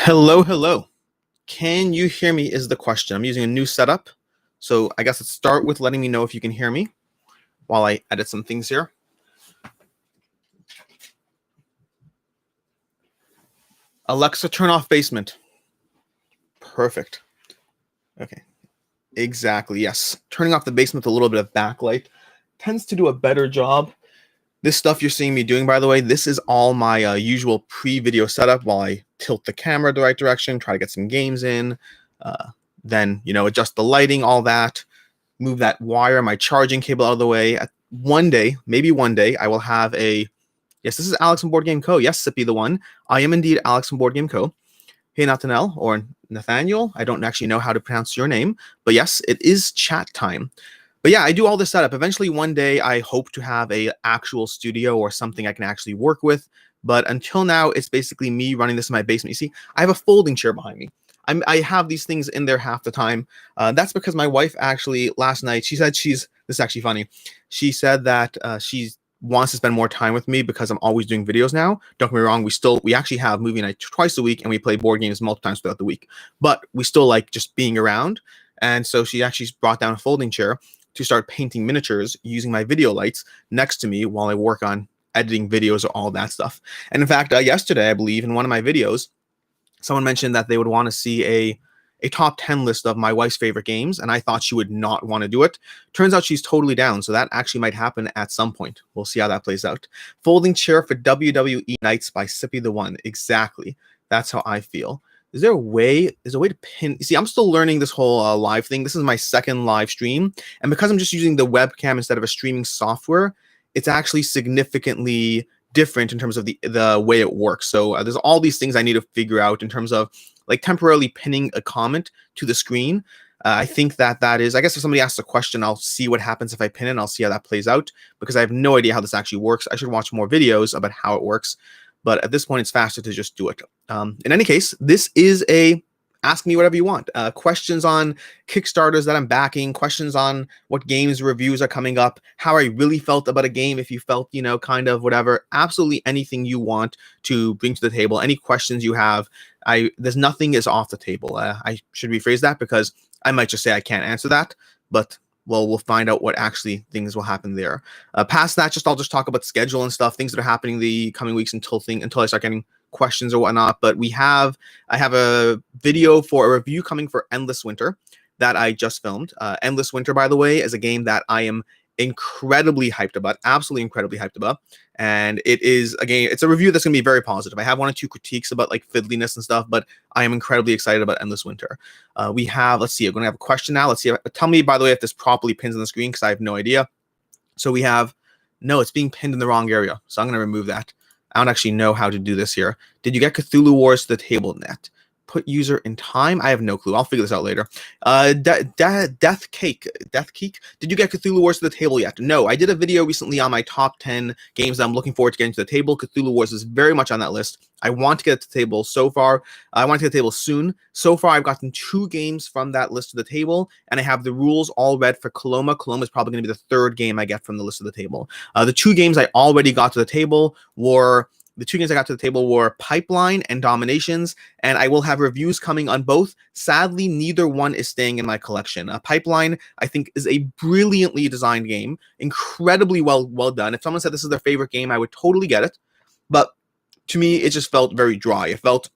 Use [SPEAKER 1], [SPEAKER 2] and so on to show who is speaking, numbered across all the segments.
[SPEAKER 1] Hello, hello. Can you hear me is the question. I'm using a new setup. So I guess let's start with letting me know if you can hear me while I edit some things here. Alexa, turn off basement. Perfect. Okay. Exactly. Yes. Turning off the basement with a little bit of backlight tends to do a better job. This stuff you're seeing me doing, by the way, this is all my usual pre-video setup while I tilt the camera the right direction, try to get some games in, then, adjust the lighting, all that, move that wire, my charging cable out of the way. One day, maybe one day, I will have a, yes, this is Alex from BoardGameCo. Yes, Sippy the one. I am indeed Alex from BoardGameCo. Hey, Nathaniel, or Nathaniel, I don't actually know how to pronounce your name, but yes, it is chat time. But yeah, I do all this setup. Eventually, one day, I hope to have a actual studio or something I can actually work with. But until now, it's basically me running this in my basement. You see, I have a folding chair behind me. I have these things in there half the time. That's because my wife actually last night, she said this is actually funny. She said that she wants to spend more time with me because I'm always doing videos now. Don't get me wrong, we actually have movie night twice a week and we play board games multiple times throughout the week. But we still like just being around. And so she actually brought down a folding chair to start painting miniatures using my video lights next to me while I work on editing videos or all that stuff. And in fact, yesterday, I believe, in one of my videos, someone mentioned that they would want to see a top 10 list of my wife's favorite games, and I thought she would not want to do it. Turns out she's totally down, so that actually might happen at some point. We'll see how that plays out. Folding chair for WWE Nights by Sippy the One. Exactly. That's how I feel. Is there a way to pin? You see, I'm still learning this whole live thing. This is my second live stream. And because I'm just using the webcam instead of a streaming software, it's actually significantly different in terms of the way it works. So there's all these things I need to figure out in terms of like temporarily pinning a comment to the screen. I think that is, I guess if somebody asks a question, I'll see what happens if I pin it and I'll see how that plays out because I have no idea how this actually works. I should watch more videos about how it works. But at this point, it's faster to just do it. In any case, this is a ask me whatever you want. Questions on Kickstarters that I'm backing, questions on what games reviews are coming up, how I really felt about a game, if you felt, kind of whatever, absolutely anything you want to bring to the table, any questions you have. There's nothing is off the table. I should rephrase that because I might just say I can't answer that, but well, we'll find out what actually things will happen there. Past that, I'll just talk about schedule and stuff, things that are happening the coming weeks until I start getting questions or whatnot. But I have a video for a review coming for Endless Winter that I just filmed. Endless Winter, by the way, is a game that I am incredibly hyped about, absolutely incredibly hyped about. And it is a game, it's a review that's going to be very positive. I have one or two critiques about like fiddliness and stuff, but I am incredibly excited about Endless Winter. We have, let's see, I'm going to have a question now. Let's see. Tell me, by the way, if this properly pins on the screen because I have no idea. So we have, no, it's being pinned in the wrong area. So I'm going to remove that. I don't actually know how to do this here. Did you get Cthulhu Wars to the table net? Put user in time? I have no clue. I'll figure this out later. Death Cake. Did you get Cthulhu Wars to the table yet? No, I did a video recently on my top 10 games that I'm looking forward to getting to the table. Cthulhu Wars is very much on that list. I want to get to the table so far. I want to get to the table soon. So far, I've gotten 2 games from that list to the table, and I have the rules all read for Coloma. Coloma is probably going to be the 3rd game I get from the list of the table. The 2 games I already got to the table were Pipeline and Dominations, and I will have reviews coming on both. Sadly, neither one is staying in my collection. Pipeline, I think, is a brilliantly designed game, incredibly well done. If someone said this is their favorite game, I would totally get it. But to me, it just felt very dry. It felt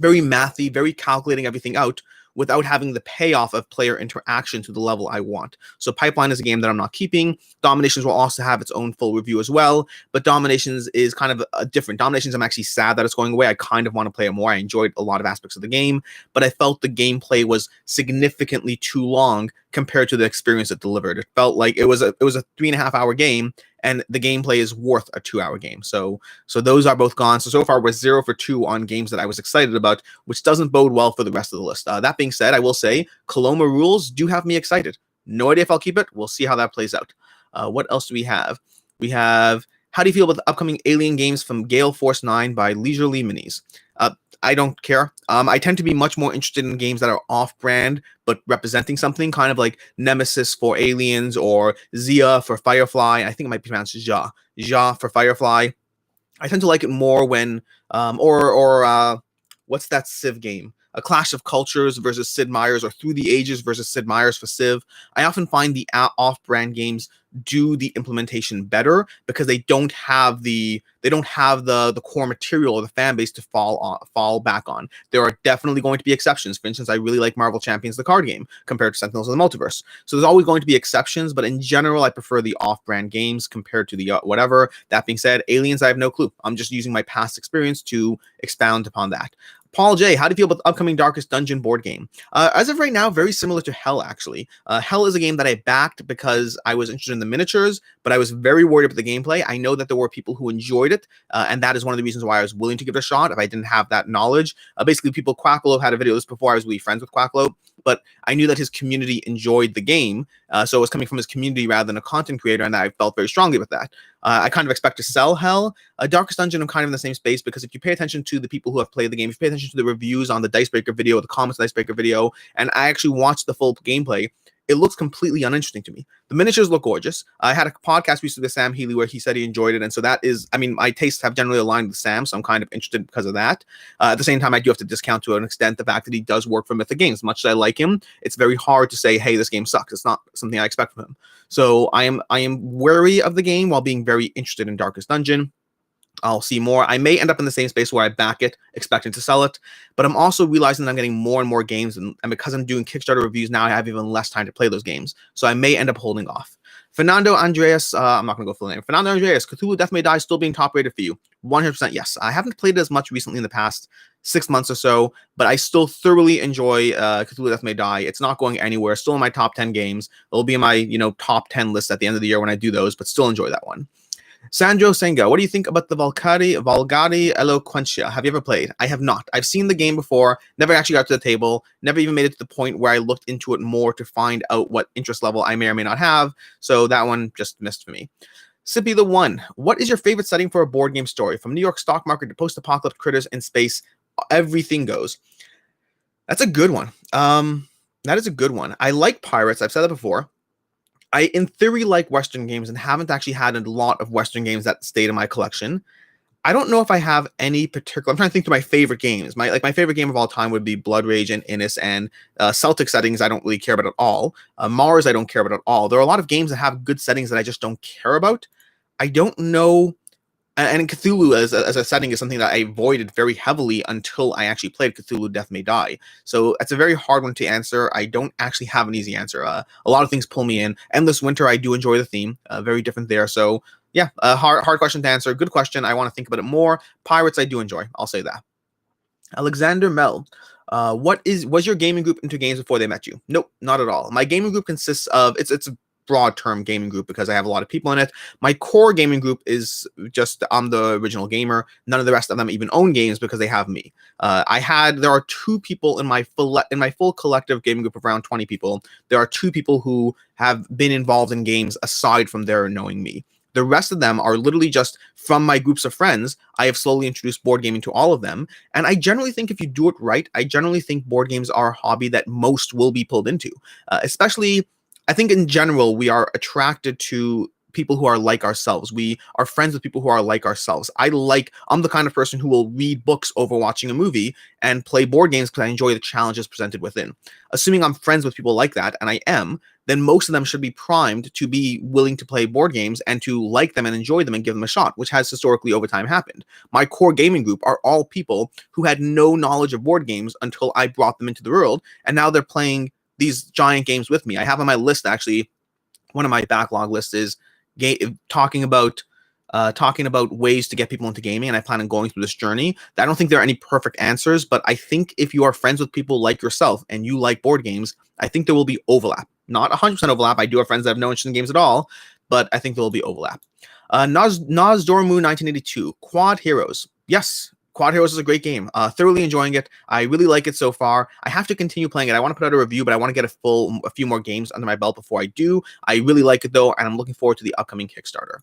[SPEAKER 1] very mathy, very calculating everything out without having the payoff of player interaction to the level I want. So Pipeline is a game that I'm not keeping. Dominations will also have its own full review as well, but Dominations is kind of a different. Dominations, I'm actually sad that it's going away. I kind of want to play it more. I enjoyed a lot of aspects of the game, but I felt the gameplay was significantly too long compared to the experience it delivered. It felt like it was a 3.5-hour game, and the gameplay is worth a 2-hour game. So those are both gone. So far, we're 0 for 2 on games that I was excited about, which doesn't bode well for the rest of the list. That being said, I will say Coloma rules do have me excited. No idea if I'll keep it. We'll see how that plays out. What else do we have? We have, how do you feel about the upcoming Alien games from Gale Force 9 by Leisurely Minis? I don't care. I tend to be much more interested in games that are off-brand, but representing something, kind of like Nemesis for Aliens or Zia for Firefly. I think it might be pronounced Ja for Firefly. I tend to like it more when, what's that Civ game? A Clash of Cultures versus Sid Meier's, or Through the Ages versus Sid Meier's for Civ. I often find the off-brand games do the implementation better because they don't have the core material or the fan base to fall back on. There are definitely going to be exceptions. For instance, I really like Marvel Champions, the card game, compared to Sentinels of the Multiverse. So there's always going to be exceptions, but in general, I prefer the off-brand games compared to the whatever. That being said, Aliens, I have no clue. I'm just using my past experience to expound upon that. Paul J, how do you feel about the upcoming Darkest Dungeon board game? As of right now, very similar to Hell, actually. Hell is a game that I backed because I was interested in the miniatures, but I was very worried about the gameplay. I know that there were people who enjoyed it, and that is one of the reasons why I was willing to give it a shot if I didn't have that knowledge. Basically, Quackalo had a video this before I was really friends with Quackalo, but I knew that his community enjoyed the game, so it was coming from his community rather than a content creator, and I felt very strongly with that. I kind of expect to sell Hell. Darkest Dungeon, I'm kind of in the same space, because if you pay attention to the people who have played the game, if you pay attention to the reviews on the Dicebreaker video, the comments on the Dicebreaker video, and I actually watched the full gameplay, it looks completely uninteresting to me. The miniatures look gorgeous. I had a podcast recently with Sam Healy where he said he enjoyed it, and so that is, I mean, my tastes have generally aligned with Sam, so I'm kind of interested because of that. At the same time, I do have to discount to an extent the fact that he does work for Mythic Games. Much as I like him, it's very hard to say, hey, this game sucks. It's not something I expect from him. So I am wary of the game while being very interested in Darkest Dungeon. I'll see more. I may end up in the same space where I back it, expecting to sell it, but I'm also realizing that I'm getting more and more games, and because I'm doing Kickstarter reviews now, I have even less time to play those games, so I may end up holding off. Fernando Andreas, I'm not going to go full name. Fernando Andreas, Cthulhu Death May Die still being top rated for you? 100% yes. I haven't played it as much recently in the past 6 months or so, but I still thoroughly enjoy Cthulhu Death May Die. It's not going anywhere. Still in my top 10 games. It'll be in my top 10 list at the end of the year when I do those, but still enjoy that one. Sandro Senga, what do you think about the Valgari Eloquentia? Have you ever played? I have not. I've seen the game before, never actually got to the table, never even made it to the point where I looked into it more to find out what interest level I may or may not have, so that one just missed for me. Sippy the One, what is your favorite setting for a board game story? From New York stock market to post-apocalyptic critters in space, everything goes. That's a good one. That is a good one. I like pirates. I've said that before. I, in theory, like Western games and haven't actually had a lot of Western games that stayed in my collection. I don't know if I have any particular. I'm trying to think to my favorite games. My favorite game of all time would be Blood Rage and Innis, and Celtic settings I don't really care about at all. Mars I don't care about at all. There are a lot of games that have good settings that I just don't care about. I don't know. And Cthulhu as a setting is something that I avoided very heavily until I actually played Cthulhu Death May Die. So it's a very hard one to answer. I don't actually have an easy answer. A lot of things pull me in. Endless Winter, I do enjoy the theme. Very different there. So yeah, a hard question to answer. Good question. I want to think about it more. Pirates, I do enjoy. I'll say that. Alexander Mel. Was your gaming group into games before they met you? Nope, not at all. My gaming group consists of, it's a broad term gaming group because I have a lot of people in it. My core gaming group is just, I'm the original gamer. None of the rest of them even own games because they have me. There are 2 people in my full collective gaming group of around 20 people. There are 2 people who have been involved in games aside from their knowing me. The rest of them are literally just from my groups of friends. I have slowly introduced board gaming to all of them. And I generally think if you do it right, I generally think board games are a hobby that most will be pulled into. Especially, I think in general, we are attracted to people who are like ourselves. We are friends with people who are like ourselves. I'm the kind of person who will read books over watching a movie and play board games because I enjoy the challenges presented within. Assuming I'm friends with people like that, and I am, then most of them should be primed to be willing to play board games and to like them and enjoy them and give them a shot, which has historically over time happened. My core gaming group are all people who had no knowledge of board games until I brought them into the world, and now they're playing these giant games with me. I have on my list, actually, one of my backlog lists is talking about ways to get people into gaming, and I plan on going through this journey. I don't think there are any perfect answers, but I think if you are friends with people like yourself and you like board games, I think there will be overlap. Not 100% overlap. I do have friends that have no interest in games at all, but I think there will be overlap. Nas Dormu 1982, Quad Heroes. Yes, Quad Heroes is a great game. Thoroughly enjoying it. I really like it so far. I have to continue playing it. I want to put out a review, but I want to get a few more games under my belt before I do. I really like it though, and I'm looking forward to the upcoming Kickstarter.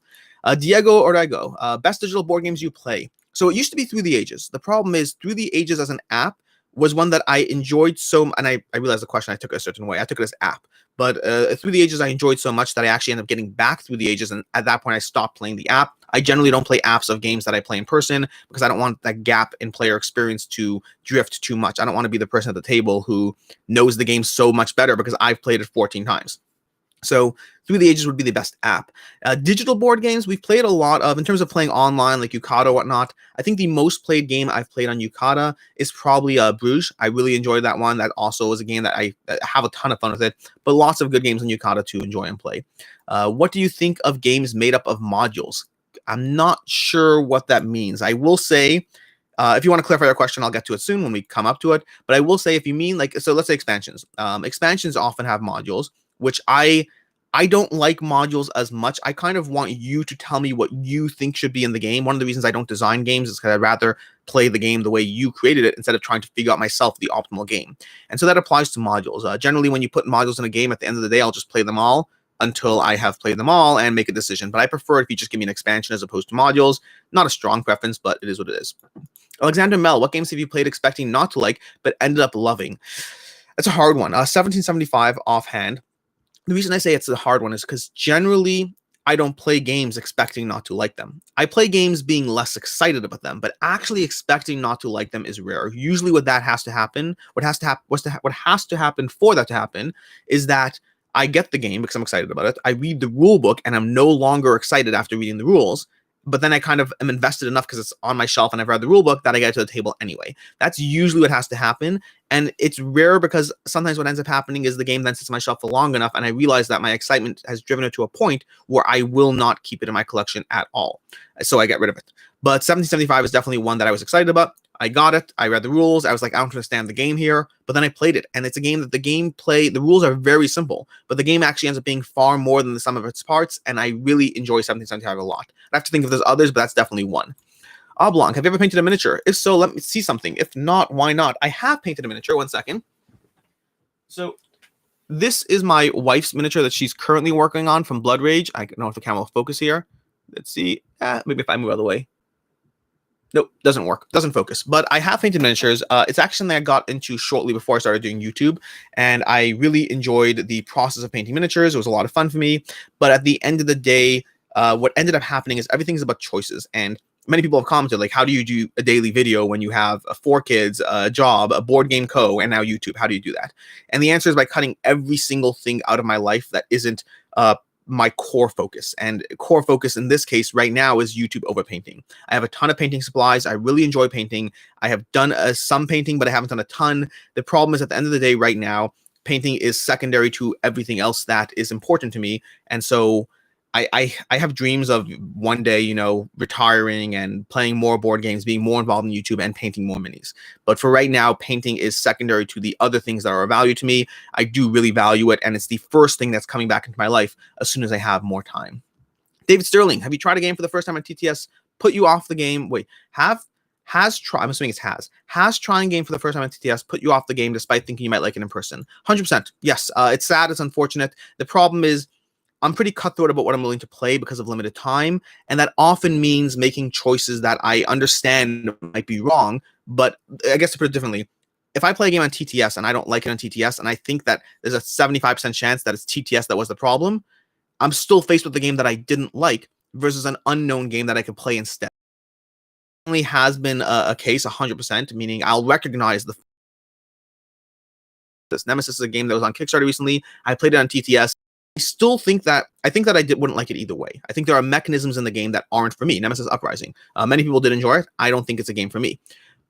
[SPEAKER 1] Diego Orego, best digital board games you play. So it used to be Through the Ages. The problem is Through the Ages as an app was one that I enjoyed and I realized the question, I took it a certain way. I took it as app. But Through the Ages, I enjoyed so much that I actually ended up getting back Through the Ages. And at that point, I stopped playing the app. I generally don't play apps of games that I play in person because I don't want that gap in player experience to drift too much. I don't want to be the person at the table who knows the game so much better because I've played it 14 times. So Through the Ages would be the best app. Digital board games, we've played a lot of, in terms of playing online, like Yucata or whatnot. I think the most played game I've played on Yucata is probably Bruges. I really enjoyed that one. That also is a game that I have a ton of fun with it, but lots of good games on Yucata to enjoy and play. What do you think of games made up of modules? I'm not sure what that means. I will say, if you want to clarify your question, I'll get to it soon when we come up to it. But I will say, if you mean so let's say expansions. Expansions often have modules, which I don't like modules as much. I kind of want you to tell me what you think should be in the game. One of the reasons I don't design games is because I'd rather play the game the way you created it instead of trying to figure out myself the optimal game. And so that applies to modules. Generally, when you put modules in a game, at the end of the day, I'll just play them all until I have played them all and make a decision. But I prefer if you just give me an expansion as opposed to modules. Not a strong preference, but it is what it is. Alexander Mel, what games have you played expecting not to like, but ended up loving? That's a hard one. 1775 offhand. The reason I say it's a hard one is because generally I don't play games expecting not to like them. I play games being less excited about them, but actually expecting not to like them is rare. Usually what has to happen for that to happen is that I get the game because I'm excited about it. I read the rule book and I'm no longer excited after reading the rules. But then I kind of am invested enough because it's on my shelf and I've read the rule book that I get to the table anyway. That's usually what has to happen. And it's rare because sometimes what ends up happening is the game then sits on my shelf for long enough and I realize that my excitement has driven it to a point where I will not keep it in my collection at all. So I get rid of it. But 1775 is definitely one that I was excited about. I got it. I read the rules. I was like, I don't understand the game here. But then I played it. And it's a game that the rules are very simple. But the game actually ends up being far more than the sum of its parts. And I really enjoy 1775 a lot. I have to think if there's others, but that's definitely one. Oblong, have you ever painted a miniature? If so, let me see something. If not, why not? I have painted a miniature. 1 second. So this is my wife's miniature that she's currently working on from Blood Rage. I don't know if the camera will focus here. Let's see. Maybe if I move out of the way. Nope, doesn't work. Doesn't focus. But I have painted miniatures. It's actually something I got into shortly before I started doing YouTube. And I really enjoyed the process of painting miniatures. It was a lot of fun for me. But at the end of the day, what ended up happening is everything's about choices. And many people have commented, like, how do you do a daily video when you have 4 kids, a job, a BoardGameCo, and now YouTube? How do you do that? And the answer is by cutting every single thing out of my life that isn't my core focus. And core focus in this case right now is YouTube over painting. I have a ton of painting supplies. I really enjoy painting. I have done some painting, but I haven't done a ton. The problem is at the end of the day right now, painting is secondary to everything else that is important to me. And so I have dreams of one day, retiring and playing more board games, being more involved in YouTube and painting more minis. But for right now, painting is secondary to the other things that are of value to me. I do really value it. And it's the first thing that's coming back into my life as soon as I have more time. David Sterling, have you tried a game for the first time on TTS? Put you off the game? Wait, I'm assuming it's has trying a game for the first time on TTS put you off the game despite thinking you might like it in person? 100%. Yes. It's sad. It's unfortunate. The problem is, I'm pretty cutthroat about what I'm willing to play because of limited time. And that often means making choices that I understand might be wrong. But I guess to put it differently, if I play a game on TTS and I don't like it on TTS, and I think that there's a 75% chance that it's TTS that was the problem, I'm still faced with the game that I didn't like versus an unknown game that I could play instead. It only has been a case 100%, meaning I'll recognize this Nemesis is a game that was on Kickstarter recently. I played it on TTS. I think that I wouldn't like it either way. I think there are mechanisms in the game that aren't for me. Nemesis Uprising. Many people did enjoy it. I don't think it's a game for me.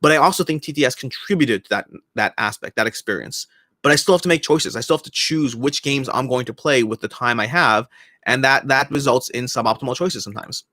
[SPEAKER 1] But I also think TTS contributed to that aspect, that experience. But I still have to make choices. I still have to choose which games I'm going to play with the time I have, and that results in suboptimal choices sometimes.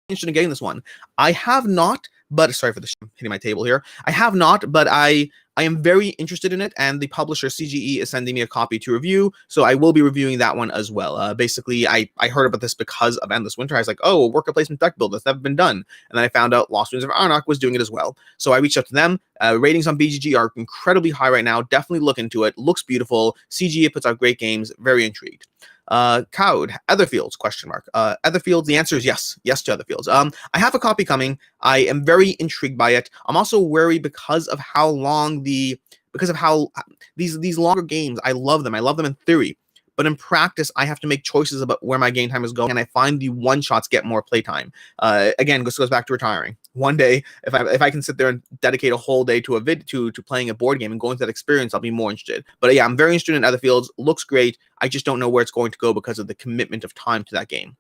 [SPEAKER 1] Interested in getting this one. I have not, but sorry for the hitting my table here. I have not, but I am very interested in it, and the publisher CGE is sending me a copy to review, so I will be reviewing that one as well. Basically, I heard about this because of Endless Winter. I was like, oh, worker placement deck build, that's never been done. And then I found out Lost Winds of Arnak was doing it as well. So I reached out to them. Ratings on BGG are incredibly high right now. Definitely look into it. Looks beautiful. CGE puts out great games. Very intrigued. Cowed, Otherfields, question mark. Otherfields, the answer is yes. Yes to Otherfields. I have a copy coming. I am very intrigued by it. I'm also wary because of how long these longer games, I love them. I love them in theory. But in practice, I have to make choices about where my game time is going, and I find the one-shots get more playtime. Again, this goes back to retiring. One day, if I can sit there and dedicate a whole day to to playing a board game and going through that experience, I'll be more interested. But yeah, I'm very interested in Otherfields. Looks great. I just don't know where it's going to go because of the commitment of time to that game.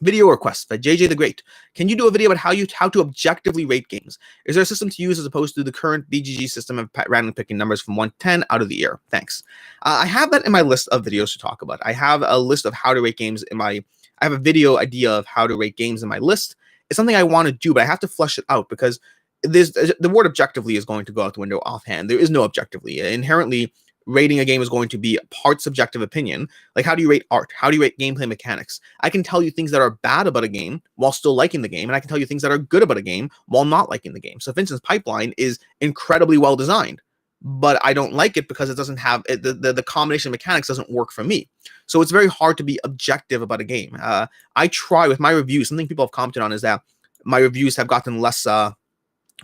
[SPEAKER 1] Video requests by JJ the Great. Can you do a video about how to objectively rate games? Is there a system to use as opposed to the current BGG system of randomly picking numbers from 1 to 10 out of the air? Thanks. I have that in my list of videos to talk about. I have a list of how to rate games I have a video idea of how to rate games in my list. It's something I want to do, but I have to flesh it out because the word objectively is going to go out the window offhand. There is no objectively. Inherently, rating a game is going to be a part subjective opinion. Like, how do you rate art? How do you rate gameplay mechanics? I can tell you things that are bad about a game while still liking the game, and I can tell you things that are good about a game while not liking the game. So, for instance, Pipeline is incredibly well designed, but I don't like it because it doesn't have the combination of mechanics doesn't work for me. So it's very hard to be objective about a game. I try with my reviews. Something people have commented on is that my reviews have gotten less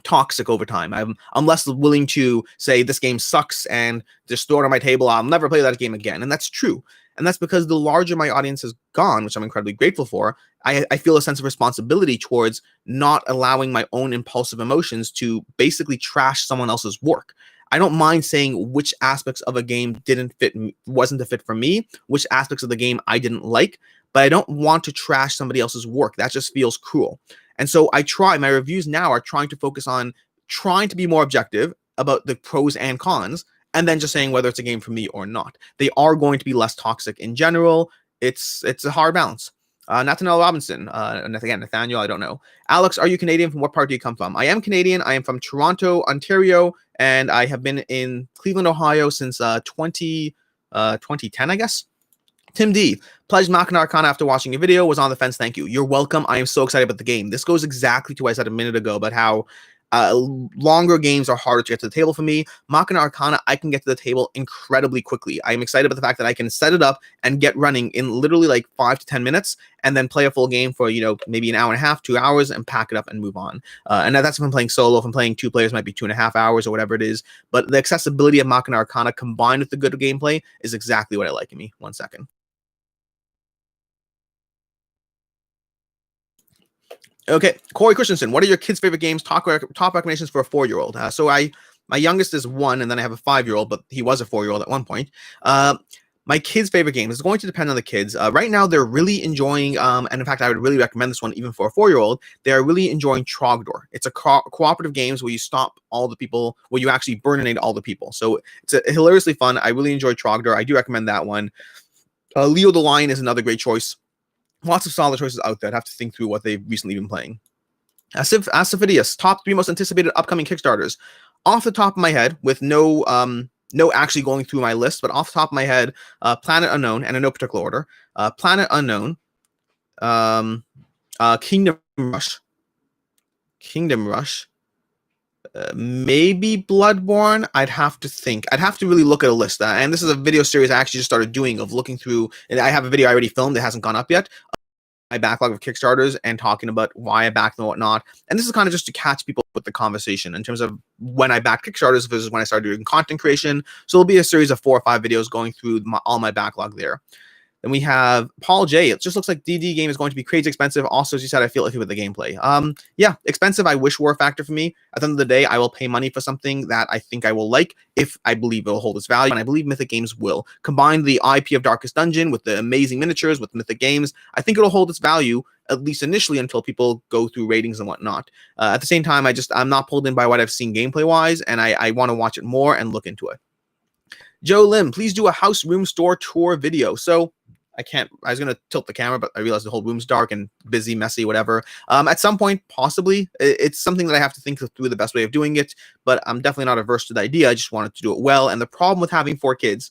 [SPEAKER 1] toxic over time. I'm less willing to say this game sucks and just throw it on my table. I'll never play that game again. And that's true. And that's because the larger my audience has gone, which I'm incredibly grateful for, I feel a sense of responsibility towards not allowing my own impulsive emotions to basically trash someone else's work. I don't mind saying which aspects of a game wasn't a fit for me, which aspects of the game I didn't like, but I don't want to trash somebody else's work. That just feels cruel. And so my reviews now are trying to focus on trying to be more objective about the pros and cons, and then just saying whether it's a game for me or not. They are going to be less toxic in general. It's a hard balance. Nathaniel Robinson, and again, Nathaniel, I don't know. Alex, are you Canadian? From what part do you come from? I am Canadian. I am from Toronto, Ontario, and I have been in Cleveland, Ohio since 2010, I guess. Tim D. Pledged Machina Arcana after watching your video. Was on the fence. Thank you. You're welcome. I am so excited about the game. This goes exactly to what I said a minute ago about how longer games are harder to get to the table for me. Machina Arcana, I can get to the table incredibly quickly. I am excited about the fact that I can set it up and get running in literally like 5 to 10 minutes and then play a full game for, maybe an hour and a half, 2 hours, and pack it up and move on. And that's if I'm playing solo. If I'm playing 2 players, it might be 2.5 hours or whatever it is. But the accessibility of Machina Arcana combined with the good gameplay is exactly what I like in me. 1 second. Okay, Corey Christensen, what are your kids' favorite games? Top recommendations for a 4-year-old. My youngest is 1, and then I have a 5-year-old, but he was a 4-year-old at one point. My kids' favorite game is going to depend on the kids. Right now, they're really enjoying, and in fact, I would really recommend this one even for a 4-year-old. They are really enjoying Trogdor. It's a cooperative game where you stop all the people, where you actually burninate all the people. So it's hilariously fun. I really enjoy Trogdor. I do recommend that one. Leo the Lion is another great choice. Lots of solid choices out there. I'd have to think through what they've recently been playing. Asiphidius, top 3 most anticipated upcoming Kickstarters. Off the top of my head, with no actually going through my list, but off the top of my head, Planet Unknown, and in no particular order. Planet Unknown, Kingdom Rush, maybe Bloodborne. I'd have to think. I'd have to really look at a list. And this is a video series I actually just started doing of looking through, and I have a video I already filmed that hasn't gone up yet. My backlog of Kickstarters and talking about why I backed them and whatnot. And this is kind of just to catch people with the conversation in terms of when I backed Kickstarters versus when I started doing content creation. So it'll be a series of 4 or 5 videos going through all my backlog there. Then we have Paul J. It just looks like DD game is going to be crazy expensive. Also, as you said, I feel iffy with the gameplay. Yeah, expensive. I wish were a factor for me. At the end of the day, I will pay money for something that I think I will like if I believe it will hold its value, and I believe Mythic Games will. Combine the IP of Darkest Dungeon with the amazing miniatures with Mythic Games, I think it'll hold its value, at least initially, until people go through ratings and whatnot. At the same time, I'm not pulled in by what I've seen gameplay-wise, and I want to watch it more and look into it. Joe Lim, please do a house room store tour video. So I was going to tilt the camera, but I realized the whole room's dark and busy, messy, whatever. At some point, possibly. It's something that I have to think through the best way of doing it, but I'm definitely not averse to the idea. I just wanted to do it well. And the problem with having 4 kids,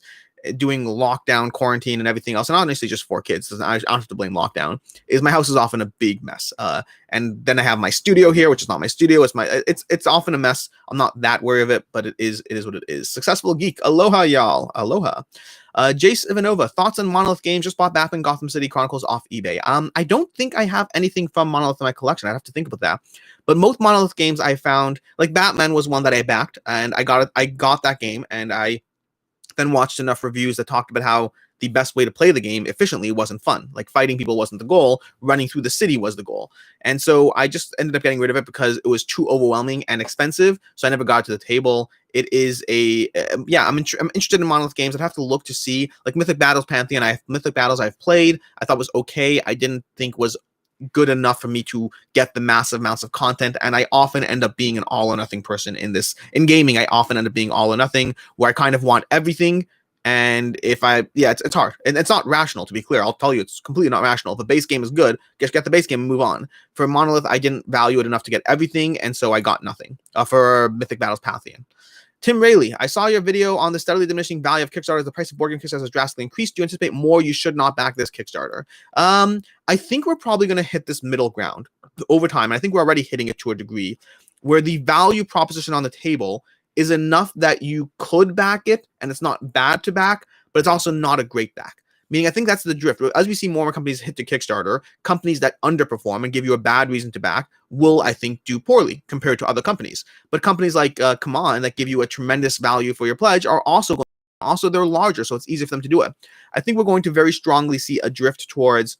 [SPEAKER 1] doing lockdown, quarantine, and everything else, and honestly just 4 kids, I don't have to blame lockdown, is my house is often a big mess. And then I have my studio here, which is not my studio. It's often a mess. I'm not that worried of it, but it is what it is. Successful Geek. Aloha, y'all. Aloha. Jace Ivanova, thoughts on Monolith games? Just bought Batman Gotham City Chronicles off eBay. I don't think I have anything from Monolith in my collection. I'd have to think about that. But most Monolith games I found, like Batman was one that I backed, and I got that game, and I then watched enough reviews that talked about how the best way to play the game efficiently wasn't fun. Like fighting people wasn't the goal, running through the city was the goal. And so I just ended up getting rid of it because it was too overwhelming and expensive. So I never got to the table. It is I'm interested in Monolith games. I'd have to look to see, like Mythic Battles Pantheon. Mythic Battles I've played. I thought was okay. I didn't think was good enough for me to get the massive amounts of content, and I often end up being an all or nothing person in gaming. I often end up being all or nothing, where I kind of want everything, and it's hard, and it's not rational, to be clear. I'll tell you, it's completely not rational. If the base game is good, just get the base game and move on. For Monolith, I didn't value it enough to get everything, and so I got nothing. For Mythic Battles Pantheon. Tim Rayleigh, I saw your video on the steadily diminishing value of Kickstarter. The price of board game Kickstarter has drastically increased. Do you anticipate more? You should not back this Kickstarter. I think we're probably going to hit this middle ground over time. I think we're already hitting it to a degree where the value proposition on the table is enough that you could back it, and it's not bad to back, but it's also not a great back. Meaning, I think that's the drift. As we see more companies hit the Kickstarter, companies that underperform and give you a bad reason to back will, I think, do poorly compared to other companies. But companies like Come On, that give you a tremendous value for your pledge, are also they're larger, so it's easier for them to do it. I think we're going to very strongly see a drift towards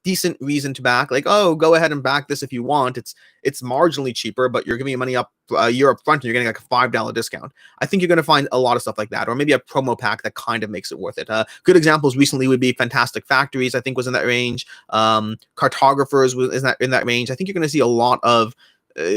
[SPEAKER 1] decent reason to back, like, oh, go ahead and back this if you want. It's marginally cheaper, but you're giving your money up a year up front and you're getting like a $5 discount. I think you're going to find a lot of stuff like that, or maybe a promo pack that kind of makes it worth it. Good examples recently would be Fantastic Factories, I think was in that range. Cartographers was in that range. I think you're going to see a lot of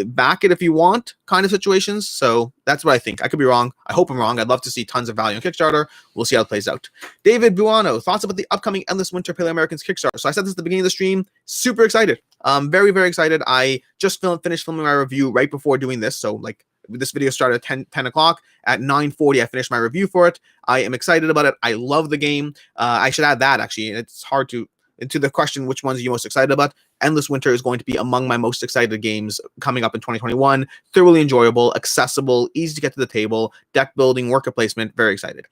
[SPEAKER 1] back it if you want kind of situations. So that's what I think. I could be wrong. I hope I'm wrong. I'd love to see tons of value on Kickstarter. We'll see how it plays out. David Buono, thoughts about the upcoming Endless Winter Paleo Americans Kickstarter. So I said this at the beginning of the stream. Super excited. Very, very excited. I just finished filming my review right before doing this. So like this video started at 10 o'clock. At 9:40, I finished my review for it. I am excited about it. I love the game. I should add that, actually. It's hard to the question, which ones are you most excited about? Endless Winter is going to be among my most excited games coming up in 2021. Thoroughly enjoyable, accessible, easy to get to the table, deck building, worker placement. Very excited.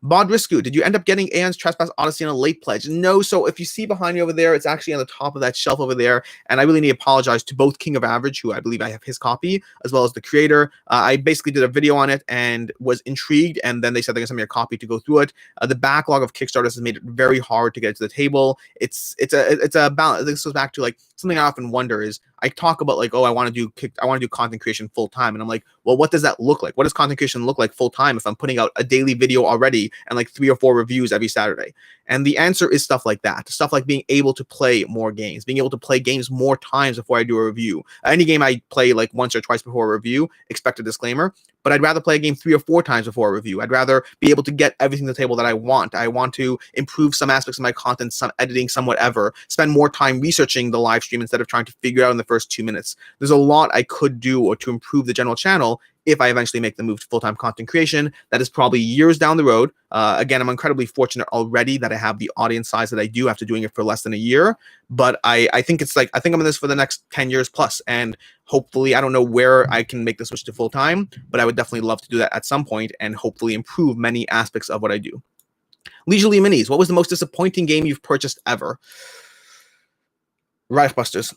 [SPEAKER 1] Bodrisku, did you end up getting Aeon's Trespass Odyssey on a late pledge? No, so if you see behind me over there, it's actually on the top of that shelf over there, and I really need to apologize to both King of Average, who I believe I have his copy, as well as the creator. I basically did a video on it and was intrigued, and then they said they're going to send me a copy to go through it. The backlog of Kickstarters has made it very hard to get it to the table. It's a balance. This goes back to like something I often wonder is, I talk about like, oh, I want to do content creation full time, and I'm like, well, what does that look like? What does content creation look like full time if I'm putting out a daily video already and like 3 or 4 reviews every Saturday? And the answer is stuff like that. Stuff like being able to play more games, being able to play games more times before I do a review. Any game I play like once or twice before a review, expect a disclaimer, but I'd rather play a game 3 or 4 times before a review. I'd rather be able to get everything to the table that I want. I want to improve some aspects of my content, some editing, some whatever, spend more time researching the live stream instead of trying to figure it out in the first 2 minutes. There's a lot I could do or to improve the general channel if I eventually make the move to full-time content creation. That is probably years down the road. Again, I'm incredibly fortunate already that I have the audience size that I do after doing it for less than a year. But I think I'm in this for the next 10 years plus. And hopefully, I don't know where I can make the switch to full-time, but I would definitely love to do that at some point and hopefully improve many aspects of what I do. Leisurely Minis, what was the most disappointing game you've purchased ever? Reichbusters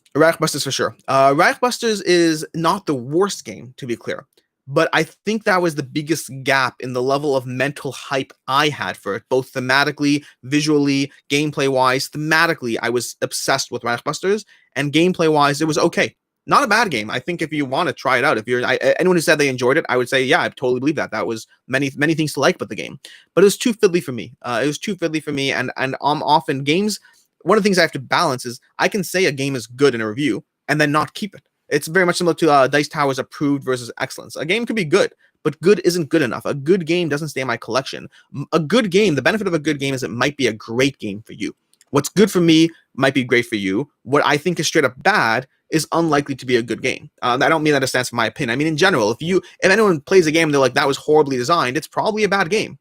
[SPEAKER 1] for sure. Reichbusters is not the worst game, to be clear, but I think that was the biggest gap in the level of mental hype I had for it, both thematically, visually, gameplay-wise. Thematically, I was obsessed with Reichbusters, and gameplay-wise, it was okay. Not a bad game. I think if you want to try it out, anyone who said they enjoyed it, I would say, yeah, I totally believe that. That was many things to like about the game, but it was too fiddly for me. And often games. One of the things I have to balance is I can say a game is good in a review and then not keep it. It's very much similar to Dice Tower's approved versus excellence. A game could be good, but good isn't good enough. A good game doesn't stay in my collection. A good game, the benefit of a good game is it might be a great game for you. What's good for me might be great for you. What I think is straight up bad is unlikely to be a good game. I don't mean that as stands for my opinion. I mean, in general, if anyone plays a game and they're like, that was horribly designed, it's probably a bad game.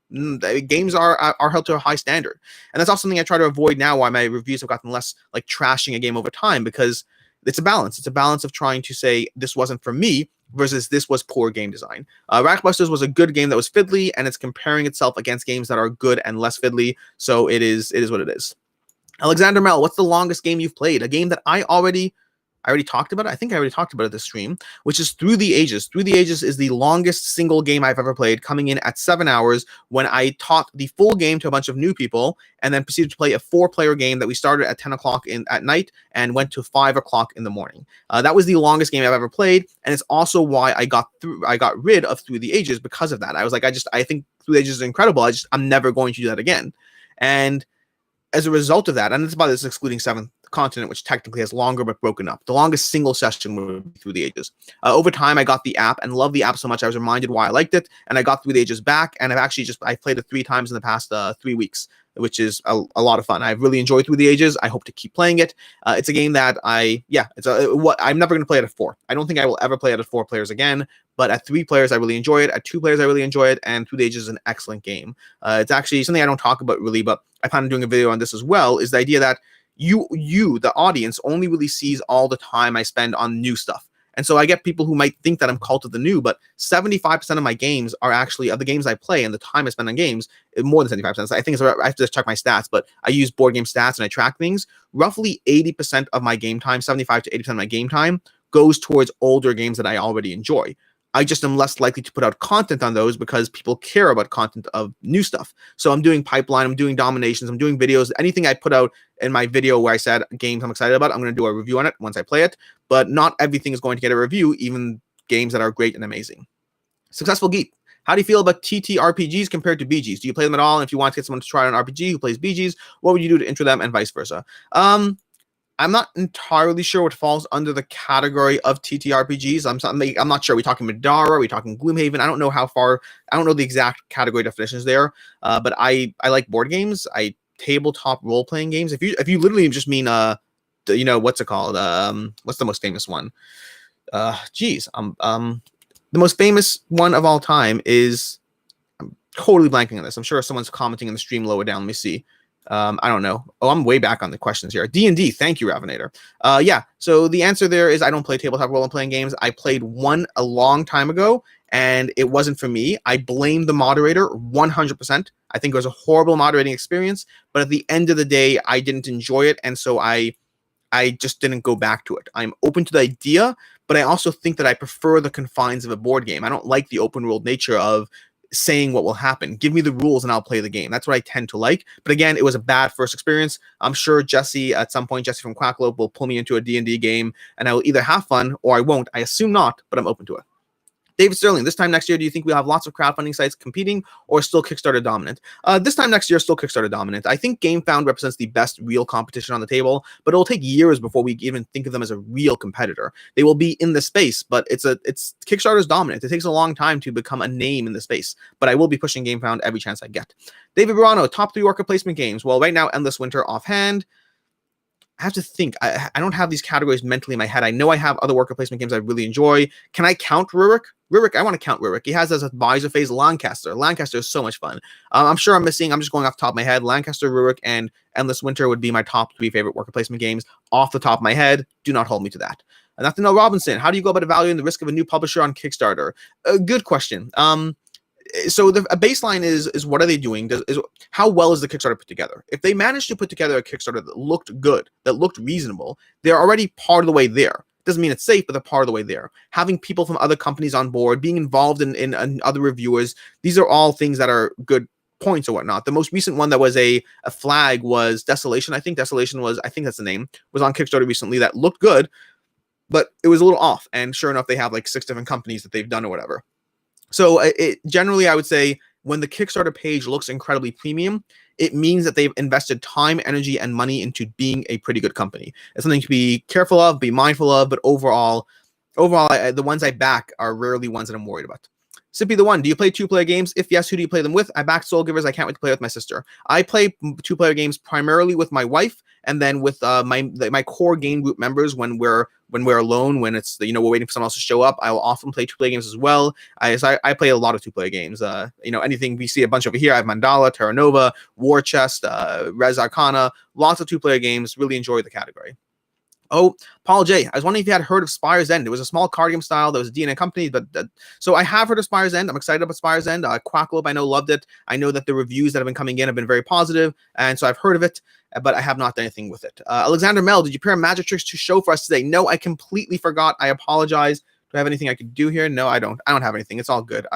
[SPEAKER 1] Games are held to a high standard. And that's also something I try to avoid now, why my reviews have gotten less like trashing a game over time, because it's a balance. It's a balance of trying to say this wasn't for me versus this was poor game design. Rackbusters was a good game that was fiddly, and it's comparing itself against games that are good and less fiddly. So it is what it is. Alexander Mel, what's the longest game you've played? A game that I already talked about it. I think I already talked about it this stream, which is Through the Ages. Through the Ages is the longest single game I've ever played, coming in at 7 hours, when I taught the full game to a bunch of new people and then proceeded to play a 4-player game that we started at 10 o'clock at night and went to 5 o'clock in the morning. That was the longest game I've ever played, and it's also why I got rid of Through the Ages because of that. I was like, I think Through the Ages is incredible. I'm never going to do that again. And as a result of that, and it's about this excluding Seventh Continent, which technically has longer but broken up. The longest single session would be Through the Ages. Over time, I got the app and loved the app so much I was reminded why I liked it, and I got Through the Ages back, and I played it 3 times in the past 3 weeks, which is a lot of fun. I've really enjoyed Through the Ages. I hope to keep playing it. It's a game that I'm never going to play it at 4. I don't think I will ever play it at 4 players again, but at 3 players, I really enjoy it. At 2 players, I really enjoy it, and Through the Ages is an excellent game. It's actually something I don't talk about really, but I plan on doing a video on this as well, is the idea that you, the audience, only really sees all the time I spend on new stuff. And so I get people who might think that I'm cult of the new, but 75% of my games are actually, of the games I play and the time I spend on games, more than 75%. I think I have to check my stats, but I use board game stats and I track things. Roughly 80% of my game time, 75 to 80% of my game time, goes towards older games that I already enjoy. I just am less likely to put out content on those because people care about content of new stuff. So I'm doing Pipeline, I'm doing Dominations, I'm doing videos. Anything I put out in my video where I said games I'm excited about, I'm going to do a review on it once I play it. But not everything is going to get a review, even games that are great and amazing. Successful Geek. How do you feel about TTRPGs compared to BGs? Do you play them at all? And if you want to get someone to try an RPG who plays BGs, what would you do to intro them and vice versa? I'm not entirely sure what falls under the category of TTRPGs. I'm not sure. Are we talking Madara? Are we talking Gloomhaven? I don't know how far. I don't know the exact category definitions there. But I like board games. I tabletop role playing games. If you literally just mean what's it called? What's the most famous one? The most famous one of all time is, I'm totally blanking on this. I'm sure someone's commenting in the stream lower down. Let me see. I don't know. Oh, I'm way back on the questions here. D&D. Thank you, Ravinator. So the answer there is I don't play tabletop role-playing games. I played one a long time ago, and it wasn't for me. I blame the moderator 100%. I think it was a horrible moderating experience, but at the end of the day, I didn't enjoy it, and so I just didn't go back to it. I'm open to the idea, but I also think that I prefer the confines of a board game. I don't like the open-world nature of saying what will happen. Give me the rules and I'll play the game. That's what I tend to like. But again, it was a bad first experience. I'm sure Jesse from Quacklope will pull me into a D&D game and I will either have fun or I won't. I assume not, but I'm open to it. David Sterling, this time next year, do you think we'll have lots of crowdfunding sites competing or still Kickstarter dominant? This time next year, still Kickstarter dominant. I think GameFound represents the best real competition on the table, but it'll take years before we even think of them as a real competitor. They will be in the space, but it's Kickstarter's dominant. It takes a long time to become a name in the space, but I will be pushing GameFound every chance I get. David Verano, top 3 worker placement games. Well, right now, Endless Winter offhand. I have to think. I don't have these categories mentally in my head. I know I have other worker placement games I really enjoy. Can I count Rurik? I want to count Rurik. He has as advisor phase Lancaster. Lancaster is so much fun. I'm sure I'm just going off the top of my head. Lancaster, Rurik, and Endless Winter would be my top 3 favorite worker placement games off the top of my head. Do not hold me to that. Nothing Robinson, how do you go about evaluating the risk of a new publisher on Kickstarter? Good question. So a baseline is what are they doing? How well is the Kickstarter put together? If they managed to put together a Kickstarter that looked good, that looked reasonable, they're already part of the way there. Doesn't mean it's safe, but they're part of the way there. Having people from other companies on board, being involved in other reviewers, these are all things that are good points or whatnot. The most recent one that was a flag was Desolation. I think that's the name, was on Kickstarter recently that looked good, but it was a little off. And sure enough, they have like 6 different companies that they've done or whatever. So generally, I would say when the Kickstarter page looks incredibly premium, it means that they've invested time, energy, and money into being a pretty good company. It's something to be careful of, be mindful of, but overall, the ones I back are rarely ones that I'm worried about. Sippy the One, do you play two-player games? If yes, who do you play them with? I back Soul Givers. I can't wait to play with my sister. I play two-player games primarily with my wife, and then with my core game group members when we're alone, when it's we're waiting for someone else to show up. I will often play two-player games as well. I play a lot of two-player games. Anything we see a bunch over here. I have Mandala, Terra Nova, War Chest, Res Arcana, lots of two-player games. Really enjoy the category. Oh, Paul J. I was wondering if you had heard of Spire's End. It was a small card game style. There was a D&A company, but so I have heard of Spire's End. I'm excited about Spire's End. Quacklope, I know, loved it. I know that the reviews that have been coming in have been very positive, and so I've heard of it, but I have not done anything with it. Alexander Mel, did you pair magic tricks to show for us today? No, I completely forgot. I apologize. Do I have anything I could do here? No, I don't. I don't have anything. It's all good.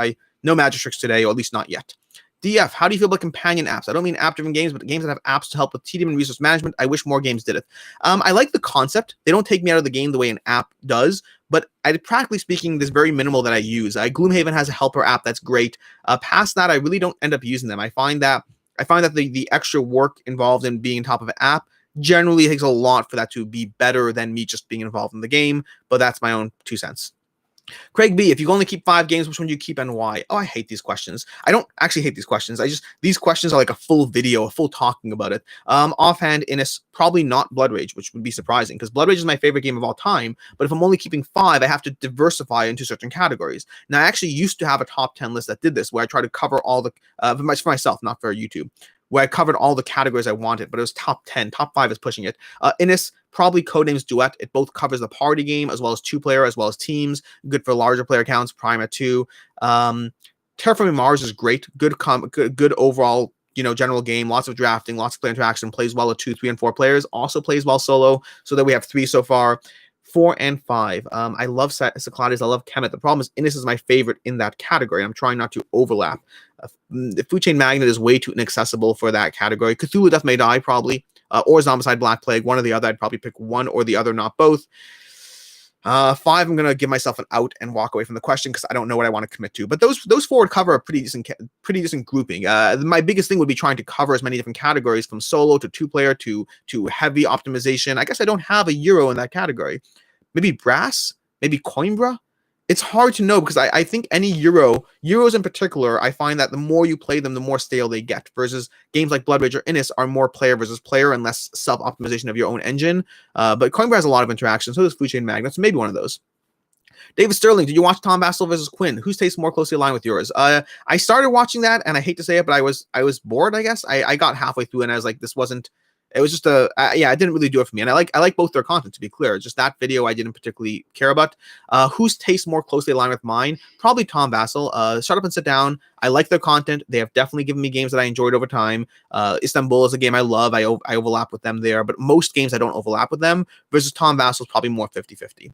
[SPEAKER 1] No magic tricks today, or at least not yet. DF, how do you feel about companion apps? I don't mean app-driven games, but games that have apps to help with tedium and resource management. I wish more games did it. I like the concept. They don't take me out of the game the way an app does, but practically speaking, there's very minimal that I use. Gloomhaven has a helper app that's great. Past that, I really don't end up using them. I find that the extra work involved in being on top of an app generally takes a lot for that to be better than me just being involved in the game, but that's my own 2 cents. Craig B, if you only keep 5 games, which one do you keep and why? Oh, I hate these questions. I don't actually hate these questions. These questions are like a full video, a full talking about it. Offhand, Innis, probably not Blood Rage, which would be surprising because Blood Rage is my favorite game of all time. But if I'm only keeping 5, I have to diversify into certain categories. Now, I actually used to have a top 10 list that did this, where I try to cover all the, for myself, not for YouTube, where I covered all the categories I wanted, but it was top 10. Top 5 is pushing it. Innis, probably Codenames Duet. It both covers the party game as well as 2-player, as well as teams. Good for larger player counts. Prime at 2. Terraforming Mars is great. Good overall, general game. Lots of drafting, lots of player interaction. Plays well with 2, 3, and 4 players. Also plays well solo, so that we have 3 so far. 4 and 5. I love Cyclades. I love Kemet. The problem is Innis is my favorite in that category. I'm trying not to overlap. The Food Chain Magnet is way too inaccessible for that category. Cthulhu Death May Die, probably. Or Zombicide Black Plague. One or the other. I'd probably pick one or the other, not both. 5, I'm going to give myself an out and walk away from the question because I don't know what I want to commit to. But those 4 would cover a pretty decent grouping. My biggest thing would be trying to cover as many different categories, from solo to 2-player to heavy optimization. I guess I don't have a Euro in that category. Maybe Brass? Maybe Coimbra? It's hard to know because I think any Euros in particular, I find that the more you play them, the more stale they get, versus games like Blood Rage or Innis are more player versus player and less self-optimization of your own engine. But Coimbra has a lot of interaction, so does Food Chain Magnet, so maybe one of those. David Sterling, did you watch Tom Vassell versus Quinn? Whose tastes more closely aligned with yours? I started watching that, and I hate to say it, but I was bored, I guess. I got halfway through, and I was like, this wasn't... It was just it didn't really do it for me. And I like both their content, to be clear. Just that video I didn't particularly care about. Whose tastes more closely aligned with mine? Probably Tom Vassell. Shut Up and Sit Down. I like their content. They have definitely given me games that I enjoyed over time. Istanbul is a game I love. I overlap with them there, but most games I don't overlap with them, versus Tom Vassell is probably more 50-50.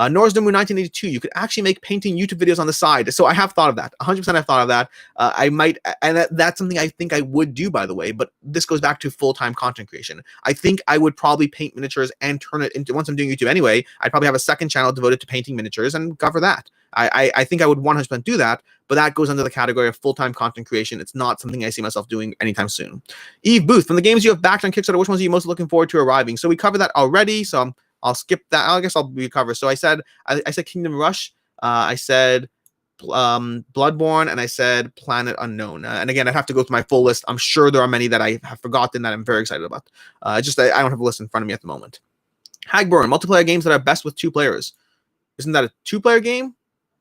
[SPEAKER 1] Norris Nomu 1982, you could actually make painting YouTube videos on the side. So I have thought of that. 100% I've thought of that. I might, and that's something I think I would do, by the way, but this goes back to full-time content creation. I think I would probably paint miniatures and turn it into, once I'm doing YouTube anyway, I'd probably have a second channel devoted to painting miniatures and cover that. I think I would 100% do that, but that goes under the category of full-time content creation. It's not something I see myself doing anytime soon. Eve Booth, from the games you have backed on Kickstarter, which ones are you most looking forward to arriving? So we covered that already, so I'll skip that. I guess I'll recover. So I said Kingdom Rush. I said Bloodborne, and I said Planet Unknown. And again, I'd have to go through my full list. I'm sure there are many that I have forgotten that I'm very excited about. I don't have a list in front of me at the moment. Hagburn, multiplayer games that are best with 2 players. Isn't that a 2-player game?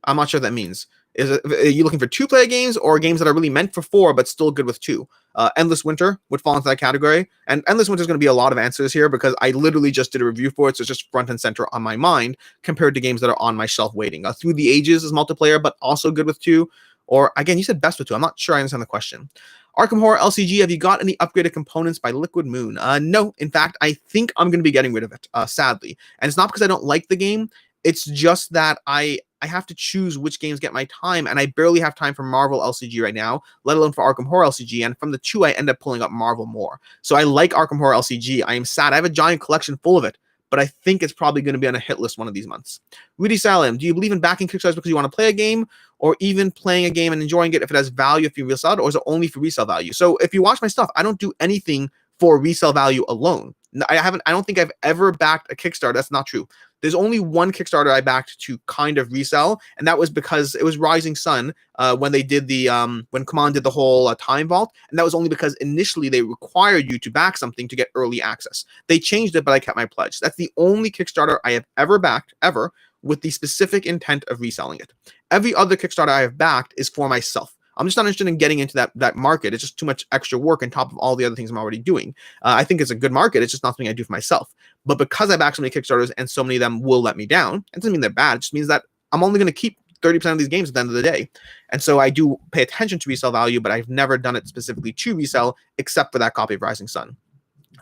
[SPEAKER 1] I'm not sure what that means. Are you looking for 2-player games or games that are really meant for 4 but still good with 2? Endless Winter would fall into that category. And Endless Winter is going to be a lot of answers here because I literally just did a review for it, so it's just front and center on my mind compared to games that are on my shelf waiting. Through the Ages is multiplayer but also good with 2. Or, again, you said best with 2. I'm not sure I understand the question. Arkham Horror LCG, have you got any upgraded components by Liquid Moon? No. In fact, I think I'm going to be getting rid of it, sadly. And it's not because I don't like the game. It's just that I have to choose which games get my time, and I barely have time for Marvel LCG right now, let alone for Arkham Horror LCG, and from the 2, I end up pulling up Marvel more. So I like Arkham Horror LCG. I am sad. I have a giant collection full of it, but I think it's probably going to be on a hit list one of these months. Rudy Salim, do you believe in backing Kickstarters because you want to play a game, or even playing a game and enjoying it if it has value if you resell it, or is it only for resale value? So if you watch my stuff, I don't do anything for resale value alone. I don't think I've ever backed a Kickstarter. That's not true. There's only one Kickstarter I backed to kind of resell, and that was because it was Rising Sun when they did the when Command did the whole time vault, and that was only because initially they required you to back something to get early access. They changed it, but I kept my pledge. That's the only Kickstarter I have ever backed ever with the specific intent of reselling it. Every other Kickstarter I have backed is for myself. I'm just not interested in getting into that market. It's just too much extra work on top of all the other things I'm already doing. I think it's a good market. It's just not something I do for myself. But because I back so many Kickstarters and so many of them will let me down, it doesn't mean they're bad. It just means that I'm only going to keep 30% of these games at the end of the day. And so I do pay attention to resale value, but I've never done it specifically to resell except for that copy of Rising Sun.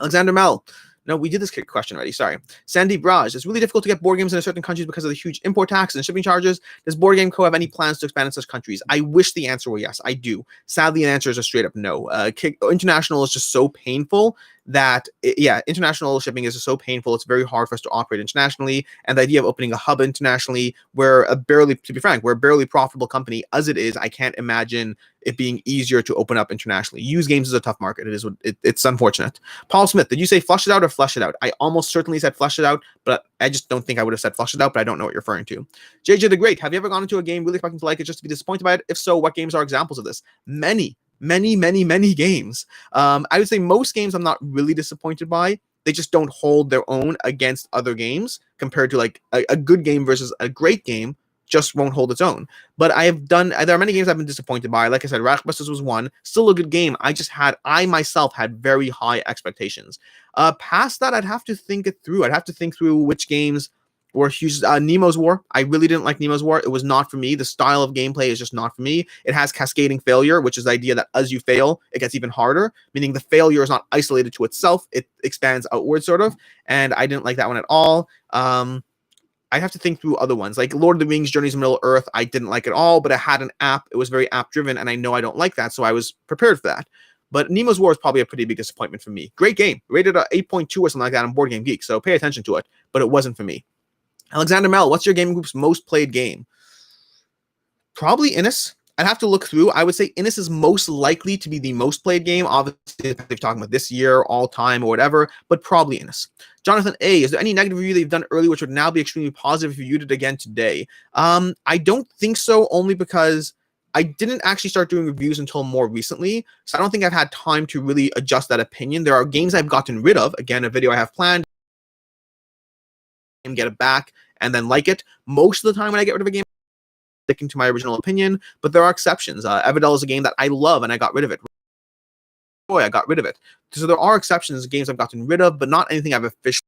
[SPEAKER 1] Alexander Mel. No, we did this question already. Sorry. Sandeep Raj. It's really difficult to get board games in certain countries because of the huge import tax and shipping charges. Does BoardGameCo have any plans to expand in such countries? I wish the answer were yes. I do. Sadly, the answer is a straight up no. International is just so painful that, international shipping is just so painful. It's very hard for us to operate internationally. And the idea of opening a hub internationally, to be frank, we're a barely profitable company as it is. I can't imagine it being easier to open up internationally. Used games is a tough market. It's unfortunate. Paul Smith, did you say flush it out or flush it out? I almost certainly said flush it out, but I just don't think I would have said flush it out, but I don't know what you're referring to. JJ the Great, have you ever gone into a game really expecting to like it just to be disappointed by it? If so, what games are examples of this? Many games. I would say most games I'm not really disappointed by. They just don't hold their own against other games compared to like a good game versus a great game just won't hold its own. But there are many games I've been disappointed by. Like I said, Rackbusters was one, still a good game. I myself had very high expectations. Past that, I'd have to think it through. I'd have to think through which games were huge. Nemo's War. I really didn't like Nemo's War. It was not for me. The style of gameplay is just not for me. It has cascading failure, which is the idea that as you fail, it gets even harder, meaning the failure is not isolated to itself. It expands outward, sort of. And I didn't like that one at all. I have to think through other ones like Lord of the Rings, Journeys to Middle-earth. I didn't like at all, but I had an app. It was very app-driven, and I know I don't like that, so I was prepared for that. But Nemo's War is probably a pretty big disappointment for me. Great game. Rated a 8.2 or something like that on Board Game Geek, so pay attention to it. But it wasn't for me. Alexander Mel, what's your gaming group's most played game? Probably Innis. I'd have to look through. I would say Innis is most likely to be the most played game. Obviously, if they're talking about this year, all time, or whatever, but probably Innis. Jonathan A, is there any negative review that you've done early which would now be extremely positive if you viewed it again today? I don't think so, only because I didn't actually start doing reviews until more recently, so I don't think I've had time to really adjust that opinion. There are games I've gotten rid of. Again, a video I have planned, and get it back, and then like it. Most of the time when I get rid of a game, sticking to my original opinion, but there are exceptions. Everdell is a game that I love, and I got rid of it. Boy, I got rid of it. So there are exceptions, games I've gotten rid of, but not anything I've officially.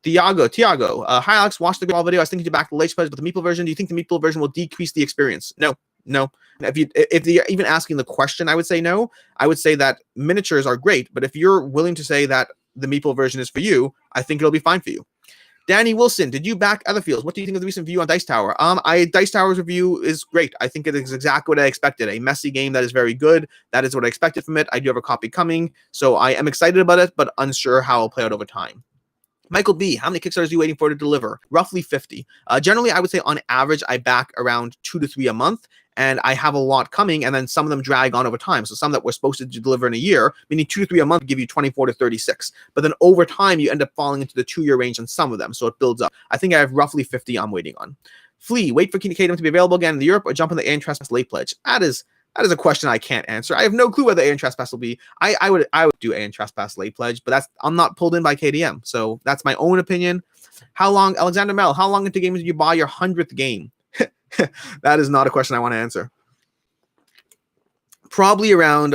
[SPEAKER 1] Tiago. Hi Alex, watched the all video. I was thinking to back the late pledge, but the meeple version. Do you think the meeple version will decrease the experience? No. If you're even asking the question, I would say no. I would say that miniatures are great, but if you're willing to say that the meeple version is for you, I think it'll be fine for you. Danny Wilson, did you back Otherfields? What do you think of the recent review on Dice Tower? Dice Tower's review is great. I think it is exactly what I expected. A messy game that is very good. That is what I expected from it. I do have a copy coming, so I am excited about it, but unsure how it'll play out over time. Michael B, how many Kickstarters are you waiting for to deliver? Roughly 50. Generally, I would say on average, I back around 2 to 3 a month, and I have a lot coming, and then some of them drag on over time. So some that were supposed to deliver in a year, meaning 2 to 3 a month, give you 24 to 36. But then over time, you end up falling into the 2-year range on some of them, so it builds up. I think I have roughly 50 I'm waiting on. Flea, wait for Kingdom to be available again in Europe, or jump on the Alien Trespass late pledge? That is a question I can't answer. I have no clue whether Alien Trespass will be. I would do Alien Trespass late pledge, but I'm not pulled in by KDM, so that's my own opinion. Alexander Mel, how long into games did you buy your 100th game? That is not a question I want to answer. Probably around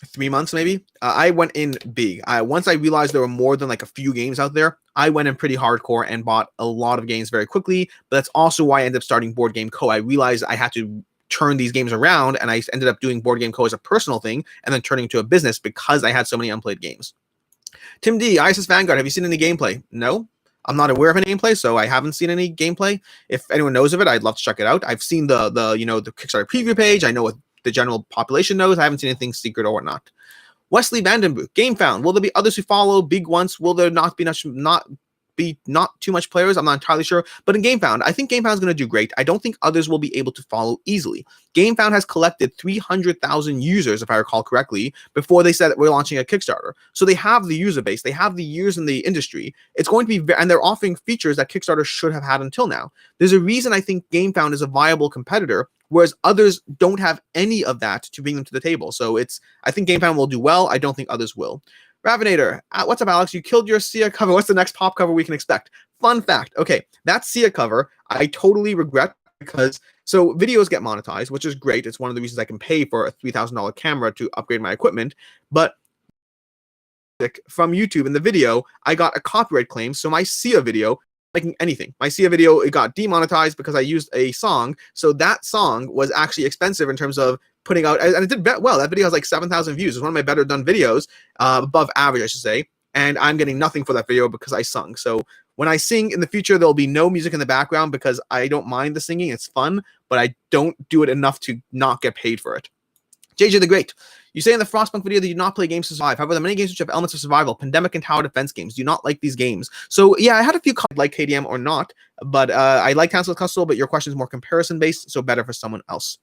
[SPEAKER 1] 3 months, maybe. I went in big. Once I realized there were more than like a few games out there, I went in pretty hardcore and bought a lot of games very quickly. But that's also why I ended up starting BoardGameCo. I realized I had to turn these games around, and I ended up doing BoardGameCo as a personal thing and then turning to a business because I had so many unplayed games. Tim D, ISS Vanguard, have you seen any gameplay? No. I'm not aware of any gameplay, so I haven't seen any gameplay. If anyone knows of it, I'd love to check it out. I've seen the Kickstarter preview page. I know what the general population knows. I haven't seen anything secret or whatnot. Wesley Vandenbroek, game found. Will there be others who follow big ones? Will there not be be not too much players. I'm not entirely sure. But in GameFound, I think GameFound is going to do great. I don't think others will be able to follow easily. GameFound has collected 300,000 users, if I recall correctly, before they said that we're launching a Kickstarter. So they have the user base. They have the years in the industry. It's going to be, and they're offering features that Kickstarter should have had until now. There's a reason I think GameFound is a viable competitor, whereas others don't have any of that to bring them to the table. So I think GameFound will do well. I don't think others will. Ravinator, what's up, Alex? You killed your Sia cover. What's the next pop cover we can expect? Fun fact. Okay, that Sia cover, I totally regret because so videos get monetized, which is great. It's one of the reasons I can pay for a $3,000 camera to upgrade my equipment. But from YouTube in the video, I got a copyright claim. So my Sia video, making anything, my Sia video, it got demonetized because I used a song. So that song was actually expensive in terms of putting out, and it did well. That video has like 7,000 views. It's one of my better done videos, above average, I should say. And I'm getting nothing for that video because I sung. So when I sing in the future, there'll be no music in the background because I don't mind the singing. It's fun, but I don't do it enough to not get paid for it. JJ the Great, you say in the Frostpunk video that you do not play games to survive. However, the many games which have elements of survival, pandemic and tower defense games, do you not like these games? So yeah, I had a few like KDM or not, but I like Untitled Chapter, but your question is more comparison based, so better for someone else.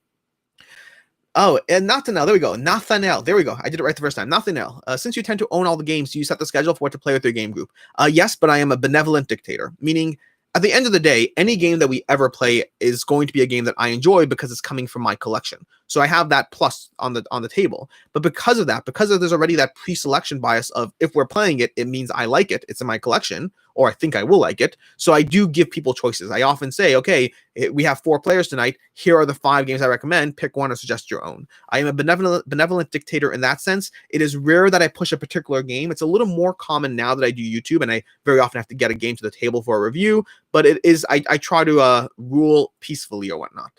[SPEAKER 1] Oh, and Nathaniel, there we go. Nathaniel, there we go. I did it right the first time. Nathaniel, since you tend to own all the games, do you set the schedule for what to play with your game group? Yes, but I am a benevolent dictator, meaning at the end of the day, any game that we ever play is going to be a game that I enjoy because it's coming from my collection. So I have that plus on the table. But because of that, because there's already that pre-selection bias of if we're playing it, it means I like it. It's in my collection, or I think I will like it. So I do give people choices. I often say, okay, we have 4 players tonight. Here are the 5 games I recommend. Pick one or suggest your own. I am a benevolent dictator in that sense. It is rare that I push a particular game. It's a little more common now that I do YouTube, and I very often have to get a game to the table for a review. But it is, I try to rule peacefully or whatnot.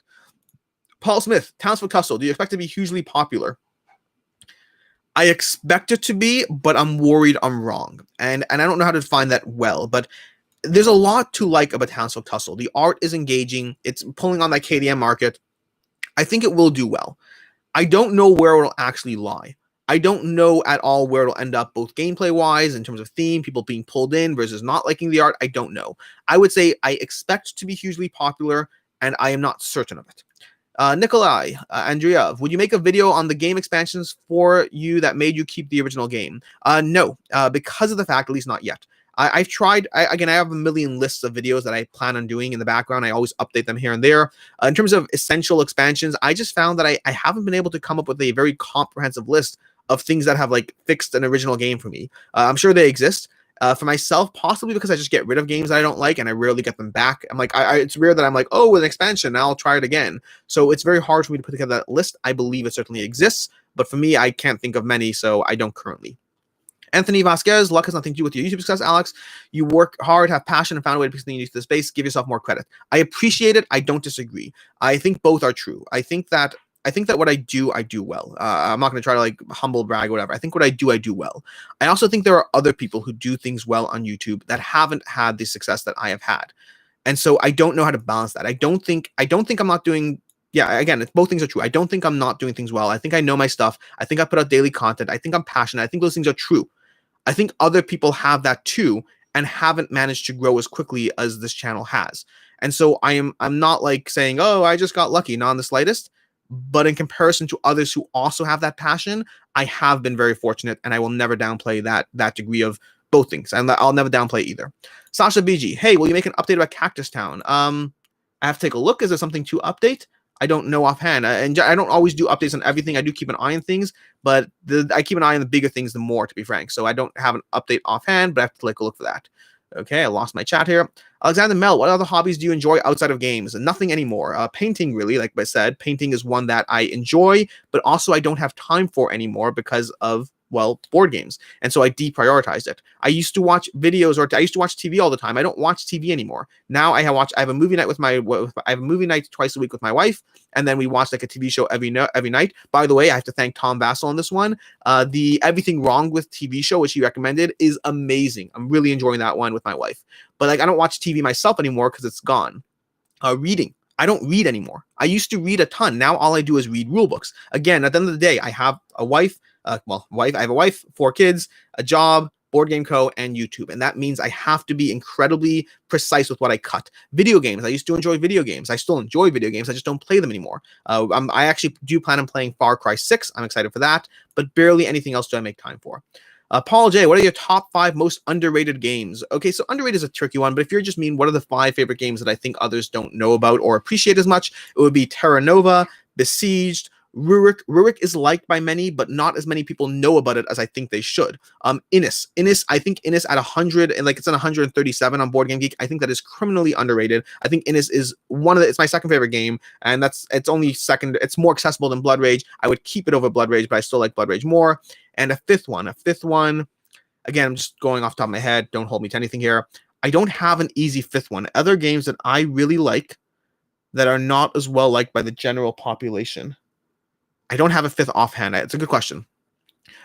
[SPEAKER 1] Paul Smith, Townsville Custle, do you expect to be hugely popular? I expect it to be, but I'm worried I'm wrong. And I don't know how to define that well, but there's a lot to like about Townsville Tussle. The art is engaging. It's pulling on that KDM market. I think it will do well. I don't know where it'll actually lie. I don't know at all where it'll end up, both gameplay-wise, in terms of theme, people being pulled in versus not liking the art. I don't know. I would say I expect to be hugely popular, and I am not certain of it. Nikolai, Andrea, would you make a video on the game expansions for you that made you keep the original game? No, because of the fact, at least not yet. I've tried, again, I have a million lists of videos that I plan on doing in the background. I always update them here and there. In terms of essential expansions, I just found that I haven't been able to come up with a very comprehensive list of things that have like fixed an original game for me. I'm sure they exist. For myself, possibly because I just get rid of games that I don't like and I rarely get them back. I'm like, it's rare that I'm like, oh, with an expansion, now I'll try it again. So it's very hard for me to put together that list. I believe it certainly exists, but for me, I can't think of many, so I don't currently. Anthony Vasquez, luck has nothing to do with your YouTube success, Alex. You work hard, have passion, and found a way to pick something to the space. Give yourself more credit. I appreciate it. I don't disagree. I think both are true. I think that what I do well. I'm not going to try to like humble brag or whatever. I think what I do well. I also think there are other people who do things well on YouTube that haven't had the success that I have had. And so I don't know how to balance that. I don't think I'm not doing, yeah, again, both things are true. I don't think I'm not doing things well. I think I know my stuff. I think I put out daily content. I think I'm passionate. I think those things are true. I think other people have that too and haven't managed to grow as quickly as this channel has. And so I'm not like saying, oh, I just got lucky, not in the slightest. But in comparison to others who also have that passion, I have been very fortunate, and I will never downplay that degree of both things. And I'll never downplay either. Sasha BG, hey, will you make an update about Cactus Town? I have to take a look. Is there something to update? I don't know offhand. And I don't always do updates on everything. I do keep an eye on things, but I keep an eye on the bigger things the more, to be frank. So I don't have an update offhand, but I have to take a look for that. Okay, I lost my chat here. Alexander Mel, what other hobbies do you enjoy outside of games? Nothing anymore. Painting, really, like I said. Painting is one that I enjoy, but also I don't have time for anymore because of, well, board games. And so I deprioritized it. I used to watch videos, or I used to watch TV all the time. I don't watch TV anymore. Now I have a movie night I have a movie night twice a week with my wife, and then we watch like a TV show every night. By the way, I have to thank Tom Vassell on this one. The Everything Wrong with TV show, which he recommended, is amazing. I'm really enjoying that one with my wife. But like, I don't watch TV myself anymore because it's gone. Reading. I don't read anymore. I used to read a ton. Now all I do is read rule books. Again, at the end of the day, I have a wife. I have a wife, 4 kids, a job, BoardGameCo, and YouTube. And that means I have to be incredibly precise with what I cut. Video games. I used to enjoy video games. I still enjoy video games. I just don't play them anymore. I actually do plan on playing Far Cry 6. I'm excited for that, but barely anything else do I make time for. Paul J, what are your top 5 most underrated games? Okay, so underrated is a tricky one, but if you're just mean what are the 5 favorite games that I think others don't know about or appreciate as much, it would be Terra Nova, Besieged, Rurik. Rurik is liked by many, but not as many people know about it as I think they should. Innis. I think Innis at 100, and like it's at 137 on Board Game Geek. I think that is criminally underrated. I think Innis is it's my second favorite game, and it's only second. It's more accessible than Blood Rage. I would keep it over Blood Rage, but I still like Blood Rage more. And a fifth one. Again, I'm just going off the top of my head. Don't hold me to anything here. I don't have an easy fifth one. Other games that I really like that are not as well liked by the general population. I don't have a fifth offhand. It's a good question.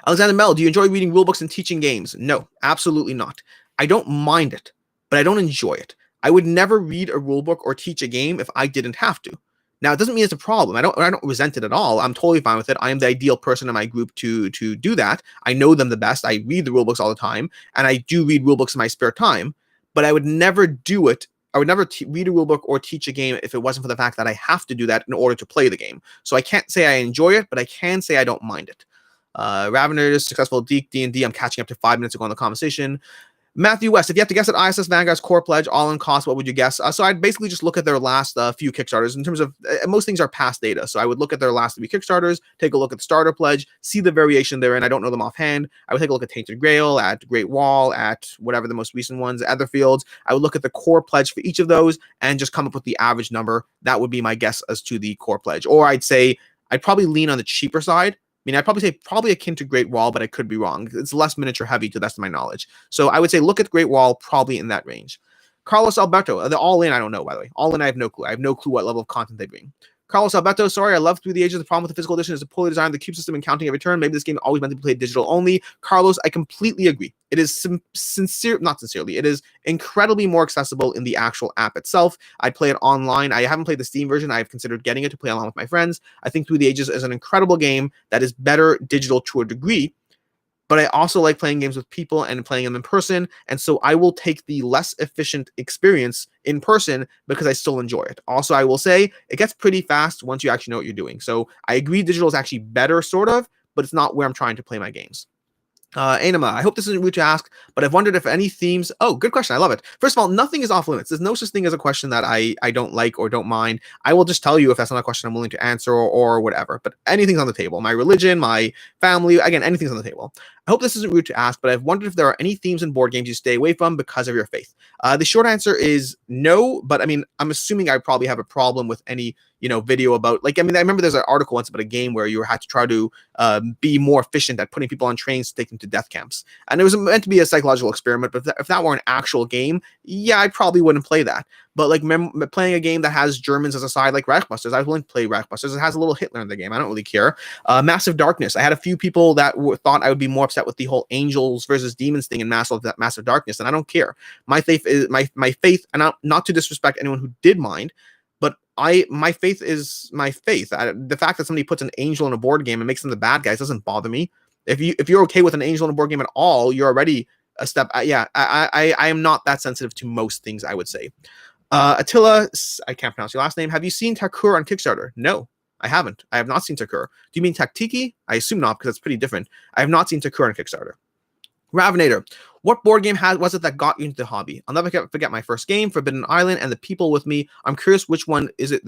[SPEAKER 1] Alexander Mel, do you enjoy reading rulebooks and teaching games? No, absolutely not. I don't mind it, but I don't enjoy it. I would never read a rulebook or teach a game if I didn't have to. Now, it doesn't mean it's a problem. I don't resent it at all. I'm totally fine with it. I am the ideal person in my group to do that. I know them the best. I read the rulebooks all the time, and I do read rulebooks in my spare time, but I would never do it. I would never read a rulebook or teach a game if it wasn't for the fact that I have to do that in order to play the game. So I can't say I enjoy it, but I can say I don't mind it. Ravener, successful D&D. I'm catching up to 5 minutes ago on the conversation. Matthew West, if you have to guess at ISS Vanguard's core pledge, all in cost, what would you guess? So I'd basically just look at their last few Kickstarters in terms of most things are past data. So I would look at their last 3 Kickstarters, take a look at the starter pledge, see the variation therein. I don't know them offhand. I would take a look at Tainted Grail, at Great Wall, at whatever the most recent ones, Etherfields. I would look at the core pledge for each of those and just come up with the average number. That would be my guess as to the core pledge. Or I'd say I'd probably lean on the cheaper side. I mean, I'd probably say probably akin to Great Wall, but I could be wrong. It's less miniature heavy to the best of my knowledge. So I would say look at Great Wall, probably in that range. Carlos Alberto, the All In, I don't know, by the way. All In, I have no clue. I have no clue what level of content they bring. Carlos Alberto, sorry, I love Through the Ages. The problem with the physical edition is the poorly designed the cube system and counting every turn. Maybe this game always meant to be played digital only. Carlos, I completely agree. It is it is incredibly more accessible in the actual app itself. I play it online. I haven't played the Steam version. I've considered getting it to play along with my friends. I think Through the Ages is an incredible game that is better digital to a degree. But I also like playing games with people and playing them in person. And so I will take the less efficient experience in person because I still enjoy it. Also, I will say it gets pretty fast once you actually know what you're doing. So I agree digital is actually better, sort of, but it's not where I'm trying to play my games. Anima, I hope this isn't rude to ask, but I've wondered if any themes. Oh, good question. I love it. First of all, nothing is off limits. There's no such thing as a question that I don't like or don't mind. I will just tell you if that's not a question I'm willing to answer or whatever. But anything's on the table. My religion, my family, again, anything's on the table. I hope this isn't rude to ask, but I've wondered if there are any themes in board games you stay away from because of your faith. The short answer is no, but I mean, I'm assuming I probably have a problem with any video about, like, I mean, I remember there's an article once about a game where you had to try to be more efficient at putting people on trains to take them to death camps. And it was meant to be a psychological experiment, but if that were an actual game, yeah, I probably wouldn't play that. But like playing a game that has Germans as a side, like Reichbusters, I was willing to play Reichbusters. It has a little Hitler in the game. I don't really care. Massive Darkness. I had a few people that thought I would be more upset with the whole angels versus demons thing in Massive Darkness, and I don't care. My faith is my faith, and not to disrespect anyone who did mind, but my faith is my faith. The fact that somebody puts an angel in a board game and makes them the bad guys doesn't bother me. If you're okay with an angel in a board game at all, you're already a step. I am not that sensitive to most things, I would say. Attila, I can't pronounce your last name. Have you seen Takur on Kickstarter? No, I haven't. I have not seen Takur. Do you mean Taktiki? I assume not, because it's pretty different. I have not seen Takur on Kickstarter. Ravenator, what board game was it that got you into the hobby? I'll never forget my first game, Forbidden Island, and the people with me. I'm curious which one it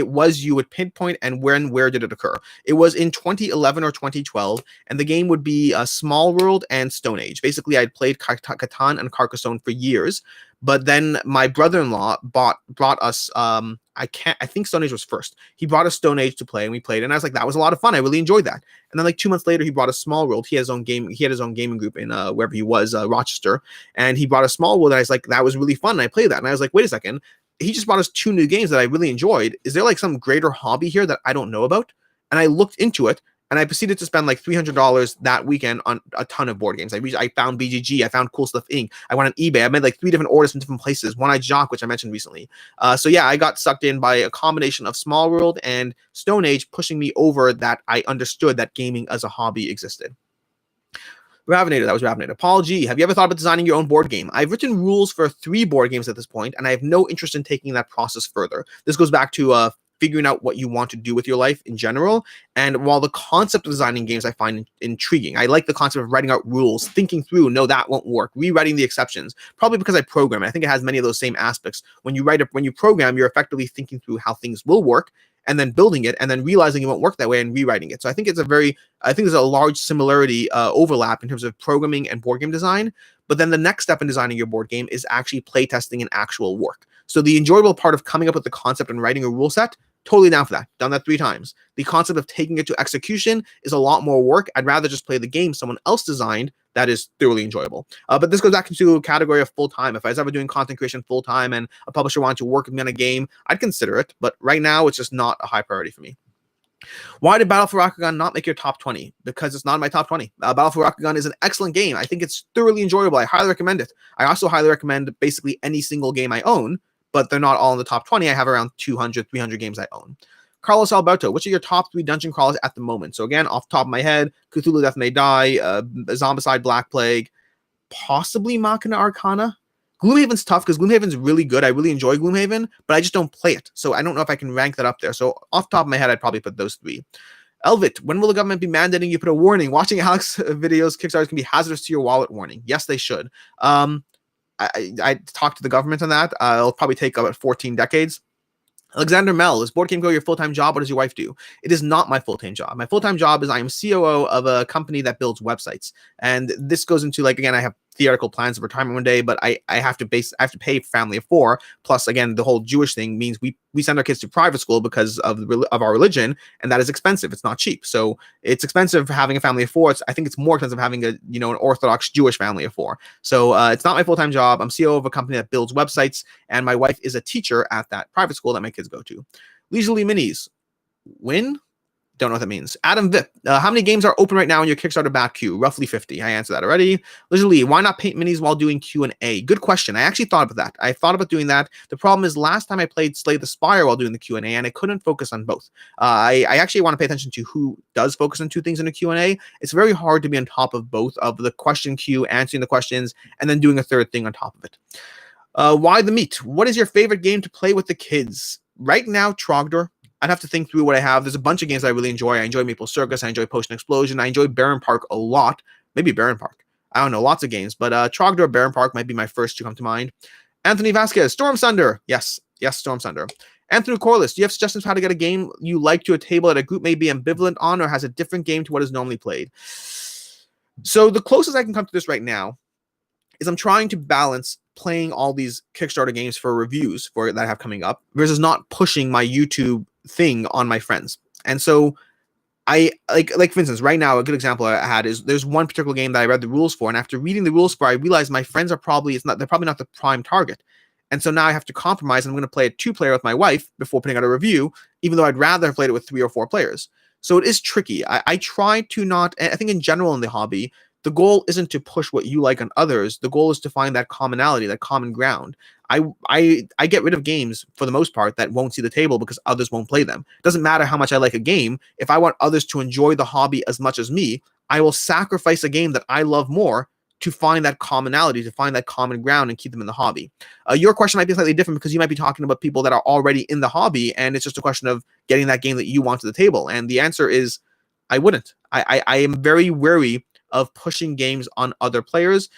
[SPEAKER 1] was you would pinpoint, and where did it occur? It was in 2011 or 2012, and the game would be Small World and Stone Age. Basically, I'd played Catan and Carcassonne for years, but then my brother-in-law brought us. I think Stone Age was first. He brought us Stone Age to play, and we played, and I was like, that was a lot of fun. I really enjoyed that. And then like 2 months later, he brought us Small World. He had his own gaming group in wherever he was, Rochester, and he brought us Small World. And I was like, that was really fun. And I played that, and I was like, wait a second. He just brought us 2 new games that I really enjoyed. Is there like some greater hobby here that I don't know about? And I looked into it, and I proceeded to spend like $300 that weekend on a ton of board games. I found BGG. I found Cool Stuff Inc. I went on eBay. I made like 3 different orders from different places. One-Eyed Jacques, which I mentioned recently. So yeah, I got sucked in by a combination of Small World and Stone Age, pushing me over that I understood that gaming as a hobby existed. Ravinator, that was Ravinator. Paul G, have you ever thought about designing your own board game? I've written rules for 3 board games at this point, and I have no interest in taking that process further. This goes back to figuring out what you want to do with your life in general. And while the concept of designing games I find intriguing, I like the concept of writing out rules, thinking through, no, that won't work, rewriting the exceptions, probably because I program. I think it has many of those same aspects. When you program, you're effectively thinking through how things will work, and then building it, and then realizing it won't work that way and rewriting it. So I think there's a large similarity, overlap in terms of programming and board game design. But then the next step in designing your board game is actually playtesting and actual work. So the enjoyable part of coming up with the concept and writing a rule set, totally down for that. Done that 3 times. The concept of taking it to execution is a lot more work. I'd rather just play the game someone else designed that is thoroughly enjoyable. But this goes back into a category of full-time. If I was ever doing content creation full-time and a publisher wanted to work with me on a game, I'd consider it. But right now, it's just not a high priority for me. Why did Battle for Rakugan not make your top 20? Because it's not in my top 20. Battle for Rakugan is an excellent game. I think it's thoroughly enjoyable. I highly recommend it. I also highly recommend basically any single game I own, but they're not all in the top 20. I have around 200, 300 games I own. Carlos Alberto, which are your top 3 dungeon crawlers at the moment? So again, off the top of my head, Cthulhu Death May Die, Zombicide Black Plague, possibly Machina Arcana. Gloomhaven's tough because Gloomhaven's really good. I really enjoy Gloomhaven, but I just don't play it. So I don't know if I can rank that up there. So off the top of my head, I'd probably put those 3. Elvit, when will the government be mandating you put a warning? Watching Alex videos, Kickstarters can be hazardous to your wallet warning. Yes, they should. I talked to the government on that. It'll probably take about 14 decades. Alexander Mell, is BoardGameCo your full-time job? What does your wife do? It is not my full-time job. My full-time job is I am COO of a company that builds websites. And this goes into, like, again, I have theoretical plans of retirement one day, but I have to pay for family of 4. Plus, again, the whole Jewish thing means we send our kids to private school because of our religion, and that is expensive. It's not cheap. So it's expensive having a family of 4. I think it's more expensive having an Orthodox Jewish family of 4. So it's not my full-time job. I'm CEO of a company that builds websites, and my wife is a teacher at that private school that my kids go to. Leisurely Minis. Win? Don't know what that means. Adam Vip, how many games are open right now in your Kickstarter back queue? Roughly 50. I answered that already. Leisurely, why not paint minis while doing Q&A? Good question. I actually thought about that. I thought about doing that. The problem is last time I played Slay the Spire while doing the Q&A, and I couldn't focus on both. I actually want to pay attention to who does focus on 2 things in a Q&A. It's very hard to be on top of both of the question queue, answering the questions, and then doing a third thing on top of it. Why the meat? What is your favorite game to play with the kids? Right now, Trogdor. I'd have to think through what I have. There's a bunch of games I really enjoy. I enjoy Maple Circus. I enjoy Potion Explosion. I enjoy Baron Park a lot. Maybe Baron Park. I don't know. Lots of games. But Trogdor, Baron Park might be my first to come to mind. Anthony Vasquez, Storm Thunder. Yes, Storm Thunder. Anthony Corliss, do you have suggestions for how to get a game you like to a table that a group may be ambivalent on or has a different game to what is normally played? So the closest I can come to this right now is I'm trying to balance playing all these Kickstarter games for reviews that I have coming up versus not pushing my YouTube thing on my friends. And so I like for instance, right now, a good example I had is there's one particular game that I read the rules for, and after reading the rules for, I realized my friends are probably not the prime target. And so now I have to compromise, and I'm going to play a 2-player with my wife before putting out a review, even though I'd rather have played it with 3 or 4 players. So it is tricky. I try to not, I think in general in the hobby, the goal isn't to push what you like on others. The goal is to find that commonality, that common ground. I get rid of games for the most part that won't see the table because others won't play them. It doesn't matter how much I like a game. If I want others to enjoy the hobby as much as me, I will sacrifice a game that I love more to find that commonality, to find that common ground and keep them in the hobby. Your question might be slightly different because you might be talking about people that are already in the hobby, and it's just a question of getting that game that you want to the table. And the answer is I wouldn't. I am very wary of pushing games on other players.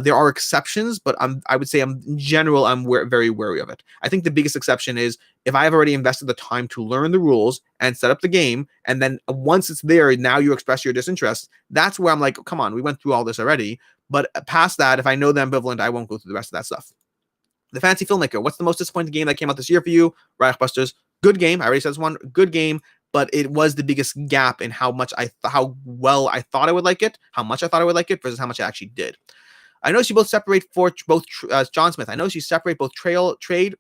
[SPEAKER 1] There are exceptions, but I would say in general, I'm very wary of it. I think the biggest exception is if I have already invested the time to learn the rules and set up the game, and then once it's there, now you express your disinterest, that's where I'm like, come on, we went through all this already. But past that, if I know the ambivalent, I won't go through the rest of that stuff. The Fancy Filmmaker, what's the most disappointing game that came out this year for you? Reichbusters, good game. I already said this one, good game. But it was the biggest gap in how well I thought I would like it, how much I thought I would like it versus how much I actually did. I know you both separate John Smith. I know you separate both trade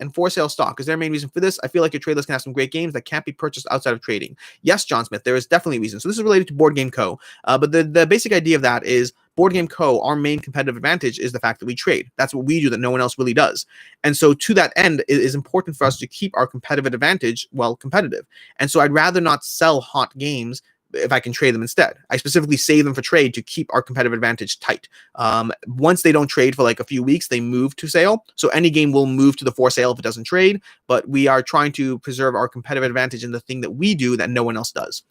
[SPEAKER 1] and for sale stock. Is there a main reason for this? I feel like your trade list can have some great games that can't be purchased outside of trading. Yes, John Smith, there is definitely a reason. So this is related to BoardGameCo. But the basic idea of that is BoardGameCo, our main competitive advantage is the fact that we trade. That's what we do that no one else really does. And so to that end, it is important for us to keep our competitive advantage competitive. And so I'd rather not sell hot games if I can trade them instead. I specifically save them for trade to keep our competitive advantage tight. Once they don't trade for like a few weeks, they move to sale. So any game will move to the for sale if it doesn't trade, but we are trying to preserve our competitive advantage in the thing that we do that no one else does.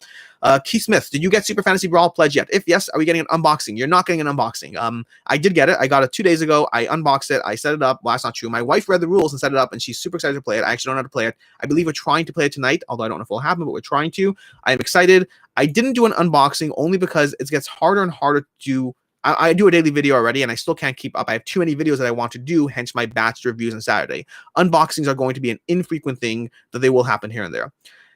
[SPEAKER 1] Keith Smith, did you get Super Fantasy Brawl pledge yet? If yes, are we getting an unboxing? You're not getting an unboxing. I did get it. I got it 2 days ago. I unboxed it. I set it up. Well, that's not true. My wife read the rules and set it up, and she's super excited to play it. I actually don't know how to play it. I believe we're trying to play it tonight, although I don't know if it will happen, but we're trying to. I am excited. I didn't do an unboxing only because it gets harder and harder to do. I do a daily video already, and I still can't keep up. I have too many videos that I want to do, hence my batch reviews on Saturday. Unboxings are going to be an infrequent thing, that they will happen here and there.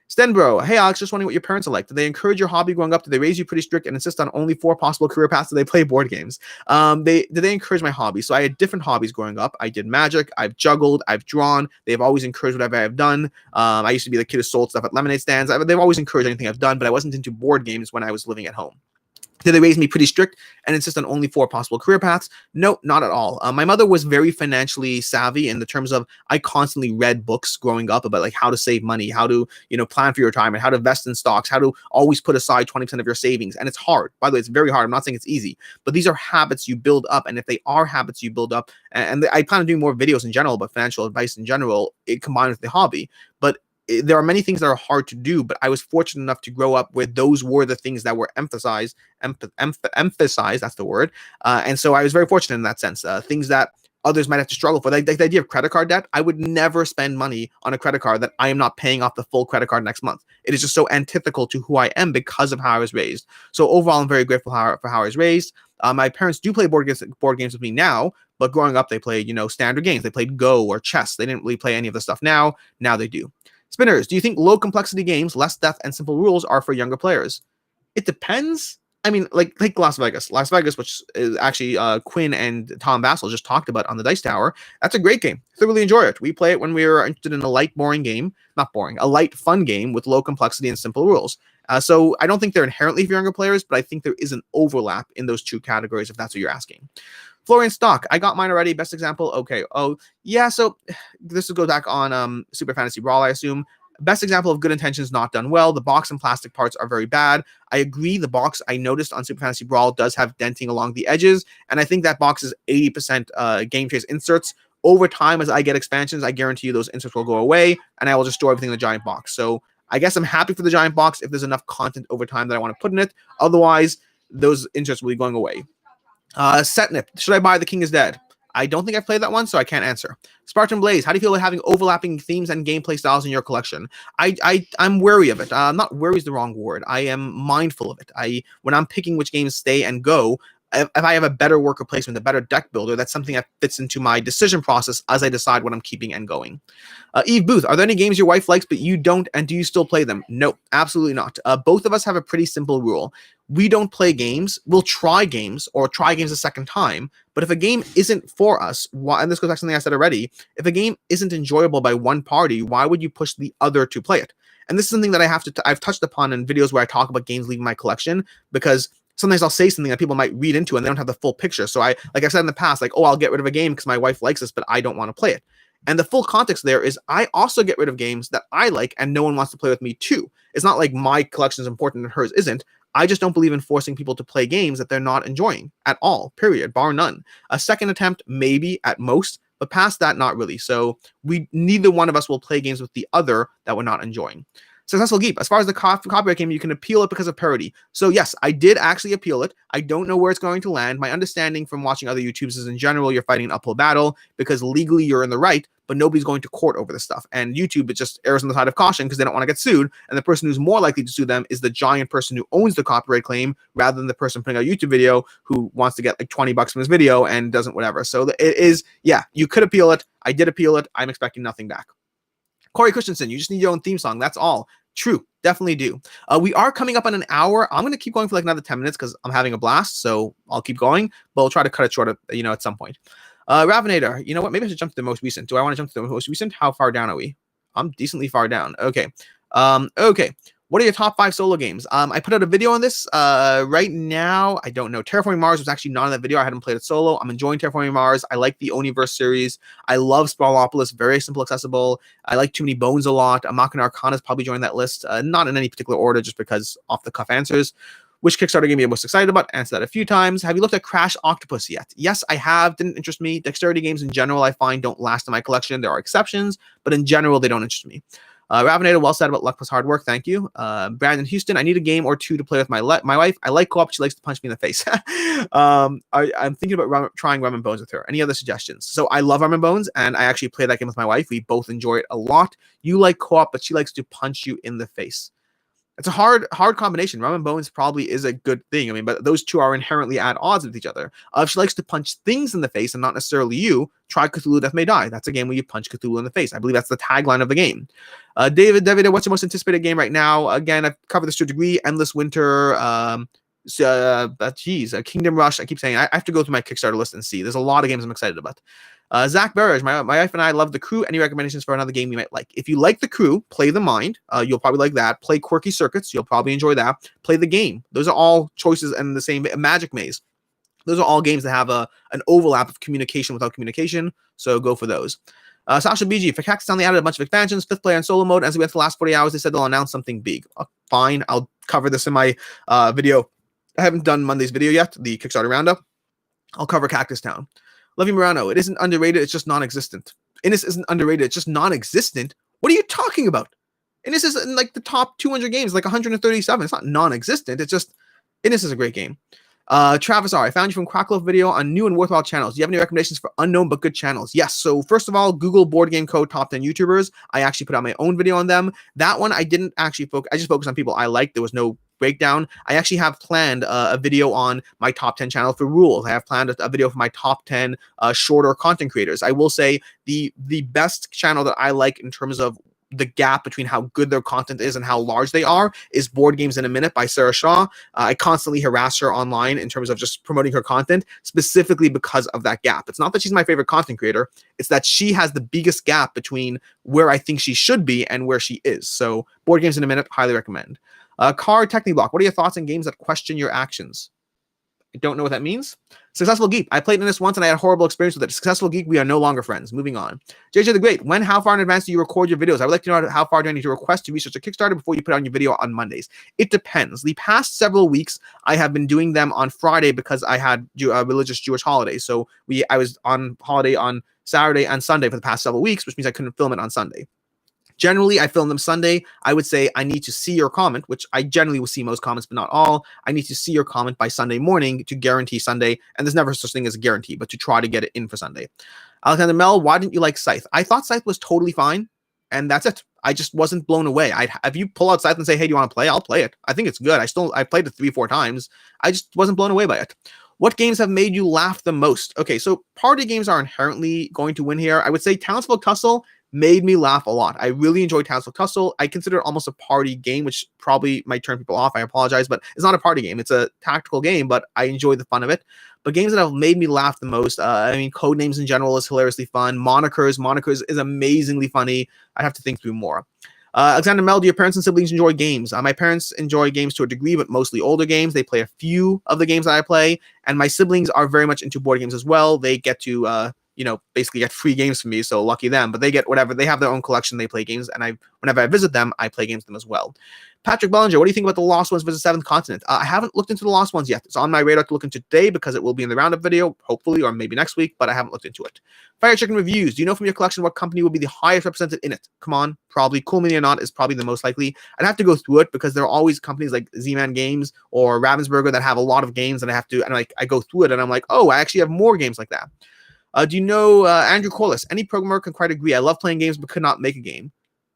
[SPEAKER 1] Stenbro, hey Alex, just wondering what your parents are like. Did they encourage your hobby growing up? Did they raise you pretty strict and insist on only 4 possible career paths? Did they play board games? Did they encourage my hobby? So I had different hobbies growing up. I did magic, I've juggled, I've drawn. They've always encouraged whatever I've done. I used to be the kid who sold stuff at lemonade stands. They've always encouraged anything I've done, but I wasn't into board games when I was living at home. Did they raise me pretty strict and insist on only 4 possible career paths? No, not at all. My mother was very financially savvy in the terms of, I constantly read books growing up about like how to save money, how to, plan for your retirement, how to invest in stocks, how to always put aside 20% of your savings. And it's hard. By the way, it's very hard. I'm not saying it's easy, but these are habits you build up. And if they are habits you build up, and I plan on doing more videos in general about financial advice in general, it combined with the hobby. But there are many things that are hard to do, but I was fortunate enough to grow up where those were the things that were emphasized, that's the word. And so I was very fortunate in that sense. Things that others might have to struggle for, like the idea of credit card debt. I would never spend money on a credit card that I am not paying off the full credit card next month. It is just so antithetical to who I am because of how I was raised. So overall, I'm very grateful for how I was raised. My parents do play board games with me now, but growing up, they played, standard games. They played Go or chess. They didn't really play any of the stuff now. Now they do. Spinners, do you think low complexity games, less depth, and simple rules are for younger players? It depends. I mean, like Las Vegas. Las Vegas, which is actually Quinn and Tom Vassell just talked about on the Dice Tower. That's a great game. Thoroughly enjoy it. We play it when we were interested in a light, boring game. Not boring, a light, fun game with low complexity and simple rules. So I don't think they're inherently for younger players, but I think there is an overlap in those two categories, if that's what you're asking. Florian Stock, I got mine already. Best example. Okay. Oh, yeah. So this will go back on Super Fantasy Brawl, I assume. Best example of good intentions not done well. The box and plastic parts are very bad. I agree. The box I noticed on Super Fantasy Brawl does have denting along the edges. And I think that box is 80% Game Trace inserts. Over time, as I get expansions, I guarantee you those inserts will go away and I will just store everything in the giant box. So I guess I'm happy for the giant box if there's enough content over time that I want to put in it. Otherwise, those inserts will be going away. Setnip, should I buy The King is Dead? I don't think I've played that one, so I can't answer. Spartan Blaze, how do you feel about having overlapping themes and gameplay styles in your collection? I'm wary of it. Not wary is the wrong word. I am mindful of it. When I'm picking which games stay and go, if I have a better worker placement, a better deck builder, that's something that fits into my decision process as I decide what I'm keeping and going. Eve Booth, are there any games your wife likes but you don't, and do you still play them? No, absolutely not. Both of us have a pretty simple rule. We don't play games. We'll try games or try games a second time. But if a game isn't for us, and this goes back to something I said already, if a game isn't enjoyable by one party, why would you push the other to play it? And this is something that I've touched upon in videos where I talk about games leaving my collection, because sometimes I'll say something that people might read into and they don't have the full picture. So like I've said in the past, like, oh, I'll get rid of a game because my wife likes this, but I don't want to play it. And the full context there is I also get rid of games that I like and no one wants to play with me too. It's not like my collection is important and hers isn't. I just don't believe in forcing people to play games that they're not enjoying at all, period, bar none. A second attempt, maybe at most, but past that, not really. So neither one of us will play games with the other that we're not enjoying. Successful Geek, as far as the copyright game, you can appeal it because of parody. So yes, I did actually appeal it. I don't know where it's going to land. My understanding from watching other YouTubers is in general, you're fighting an uphill battle because legally you're in the right, but nobody's going to court over this stuff. And YouTube, it just errs on the side of caution because they don't want to get sued. And the person who's more likely to sue them is the giant person who owns the copyright claim rather than the person putting out a YouTube video who wants to get like $20 from his video and doesn't whatever. So it is, yeah, you could appeal it. I did appeal it. I'm expecting nothing back. Corey Christensen, you just need your own theme song. That's all. True. Definitely do. We are coming up on an hour. I'm going to keep going for like another 10 minutes because I'm having a blast. So I'll keep going, but I'll try to cut it short at some point. Ravinator, you know what? Maybe I should jump to the most recent. Do I want to jump to the most recent? How far down are we? I'm decently far down. Okay. Okay. What are your top 5 solo games? I put out a video on this. Right now, I don't know. Terraforming Mars was actually not in that video. I hadn't played it solo. I'm enjoying Terraforming Mars. I like the Oniverse series. I love Sprawlopolis. Very simple, accessible. I like Too Many Bones a lot. Machina Arcana is probably joining that list. Not in any particular order, just because off-the-cuff answers. Which Kickstarter game are you most excited about? Answer that a few times. Have you looked at Crash Octopus yet? Yes, I have. Didn't interest me. Dexterity games in general, I find, don't last in my collection. There are exceptions, but in general, they don't interest me. Ravinator, well said about luck plus hard work. Thank you. Brandon Houston, I need a game or two to play with my wife. I like co-op. She likes to punch me in the face. I'm thinking about trying Rum and Bones with her. Any other suggestions? So I love Rum and Bones, and I actually play that game with my wife. We both enjoy it a lot. You like co-op, but she likes to punch you in the face. It's a hard combination. Rum and Bones probably is a good thing. I mean, but those two are inherently at odds with each other. If she likes to punch things in the face and not necessarily you, try Cthulhu Death May Die. That's a game where you punch Cthulhu in the face. I believe that's the tagline of the game. David, what's your most anticipated game right now? Again, I've covered this to a degree. Endless Winter, Kingdom Rush. I keep saying I have to go through my Kickstarter list and see. There's a lot of games I'm excited about. Zach Barrage, my wife and I love The Crew. Any recommendations for another game you might like? If you like The Crew, play The Mind. You'll probably like that. Play Quirky Circuits. You'll probably enjoy that. Play The Game. Those are all choices in the same. Magic Maze. Those are all games that have an overlap of communication without communication. So go for those. Sasha BG, for Cactus Town, they added a bunch of expansions, 5th player and solo mode. As we went to the last 40 hours, they said they'll announce something big. Fine, I'll cover this in my video. I haven't done Monday's video yet, the Kickstarter roundup. I'll cover Cactus Town. Lovey Morano, it isn't underrated, it's just non-existent. Innis isn't underrated, it's just non-existent? What are you talking about? Innis is in like the top 200 games, like 137. It's not non-existent, it's just, Innis is a great game. Travis R, I found you from Quackloaf video on new and worthwhile channels. Do you have any recommendations for unknown but good channels? Yes. So first of all, Google BoardGameCo top 10 YouTubers. I actually put out my own video on them. That one I didn't actually focus. I just focused on people I liked. There was no breakdown. I actually have planned a video on my top 10 channel for rules. I have planned a video for my top 10 shorter content creators. I will say the best channel that I like in terms of the gap between how good their content is and how large they are is Board Games in a Minute by Sarah Shaw. I constantly harass her online in terms of just promoting her content, specifically because of that gap. It's not that she's my favorite content creator. It's that she has the biggest gap between where I think she should be and where she is. So Board Games in a Minute, highly recommend. Car Techniblock, what are your thoughts on games that question your actions? I don't know what that means. Successful Geek. I played in this once and I had a horrible experience with it. Successful Geek, we are no longer friends. Moving on. JJ the Great. How far in advance do you record your videos? I would like to know how far do I need to request to research a Kickstarter before you put on your video on Mondays? It depends. The past several weeks, I have been doing them on Friday because I had religious Jewish holidays. So I was on holiday on Saturday and Sunday for the past several weeks, which means I couldn't film it on Sunday. Generally, I film them Sunday. I would say I need to see your comment, which I generally will see most comments, but not all. I need to see your comment by Sunday morning to guarantee Sunday. And there's never such thing as a guarantee, but to try to get it in for Sunday. Alexander Mel, why didn't you like Scythe? I thought Scythe was totally fine, and that's it. I just wasn't blown away. If you pull out Scythe and say, hey, do you want to play? I'll play it. I think it's good. I played it 3-4 times. I just wasn't blown away by it. What games have made you laugh the most? Okay, so party games are inherently going to win here. I would say Townsville Tussle made me laugh a lot. I really enjoyed Townsville Tussle. I consider it almost a party game, which probably might turn people off. I apologize, but it's not a party game. It's a tactical game, but I enjoy the fun of it. But games that have made me laugh the most, Codenames in general is hilariously fun. Monikers is amazingly funny. I'd have to think through more. Alexander Mel, do your parents and siblings enjoy games? My parents enjoy games to a degree, but mostly older games. They play a few of the games that I play, and my siblings are very much into board games as well. They get to basically get free games from me, so lucky them. But they get whatever. They have their own collection. They play games, and whenever I visit them, I play games with them as well. Patrick Bellinger, what do you think about The Lost Ones versus Seventh Continent? I haven't looked into The Lost Ones yet. It's on my radar to look into today because it will be in the roundup video, hopefully, or maybe next week, but I haven't looked into it. Fire Chicken Reviews, do you know from your collection what company will be the highest represented in it? Come on, probably Cool Mini or Not is probably the most likely. I'd have to go through it because there are always companies like Z-Man Games or Ravensburger that have a lot of games, and I go through it, and I'm like, oh, I actually have more games like that. Do you know Andrew Corliss? Any programmer can quite agree. I love playing games but could not make a game.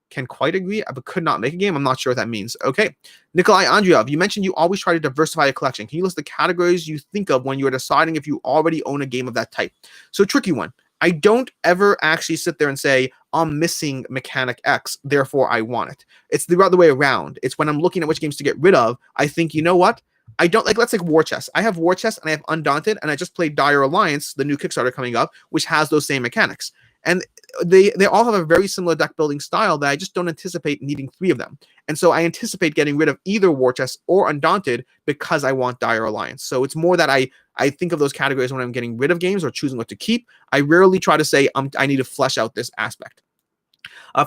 [SPEAKER 1] Can quite agree, but could not make a game. I'm not sure what that means. Okay. Nikolai Andreev, you mentioned you always try to diversify your collection. Can you list the categories you think of when you're deciding if you already own a game of that type? So tricky one. I don't ever actually sit there and say, I'm missing mechanic X, therefore I want it. It's the other way around. It's when I'm looking at which games to get rid of, I think, you know what? I don't let's take War Chest. I have War Chest and I have Undaunted, and I just played Dire Alliance, the new Kickstarter coming up, which has those same mechanics. And they all have a very similar deck building style that I just don't anticipate needing 3 of them. And so I anticipate getting rid of either War Chest or Undaunted because I want Dire Alliance. So it's more that I think of those categories when I'm getting rid of games or choosing what to keep. I rarely try to say I need to flesh out this aspect.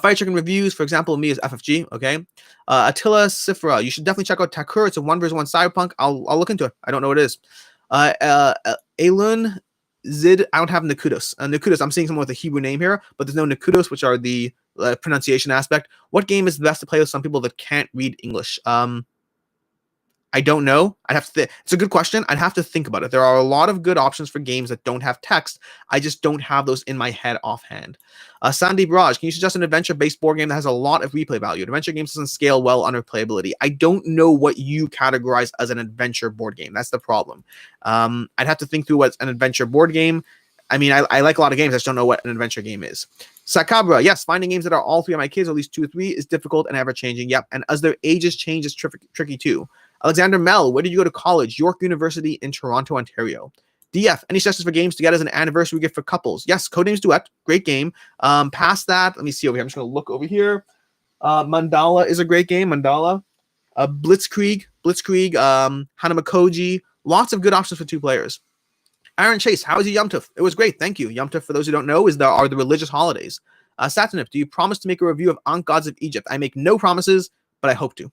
[SPEAKER 1] Fire Chicken reviews, for example, me is FFG. Okay. Attila Sifra, you should definitely check out Takur. It's a 1v1 cyberpunk. I'll look into it. I don't know what it is. Alun Zid, I don't have Nakudos. Nakudos, I'm seeing someone with a Hebrew name here, but there's no Nakudos, which are the pronunciation aspect. What game is the best to play with some people that can't read English? I don't know. I'd have to. It's a good question. I'd have to think about it. There are a lot of good options for games that don't have text. I just don't have those in my head offhand. Sandeep Raj, can you suggest an adventure-based board game that has a lot of replay value? Adventure games doesn't scale well under playability. I don't know what you categorize as an adventure board game. That's the problem. I'd have to think through what's an adventure board game. I mean, I like a lot of games. I just don't know what an adventure game is. Sakabra, yes, finding games that are all 3 of my kids, or at least 2 or 3, is difficult and ever-changing. Yep, and as their ages change, it's tricky too. Alexander Mell, where did you go to college? York University in Toronto, Ontario. DF, any suggestions for games to get as an anniversary gift for couples? Yes, Codenames Duet, great game. Past that, let me see over here. I'm just going to look over here. Mandala is a great game. Mandala. Blitzkrieg, Hanamakoji. Lots of good options for 2 players. Aaron Chase, how was your Yom Tov? It was great, thank you. Yom Tov, for those who don't know, are the religious holidays. Satanip, do you promise to make a review of Ankh Gods of Egypt? I make no promises, but I hope to.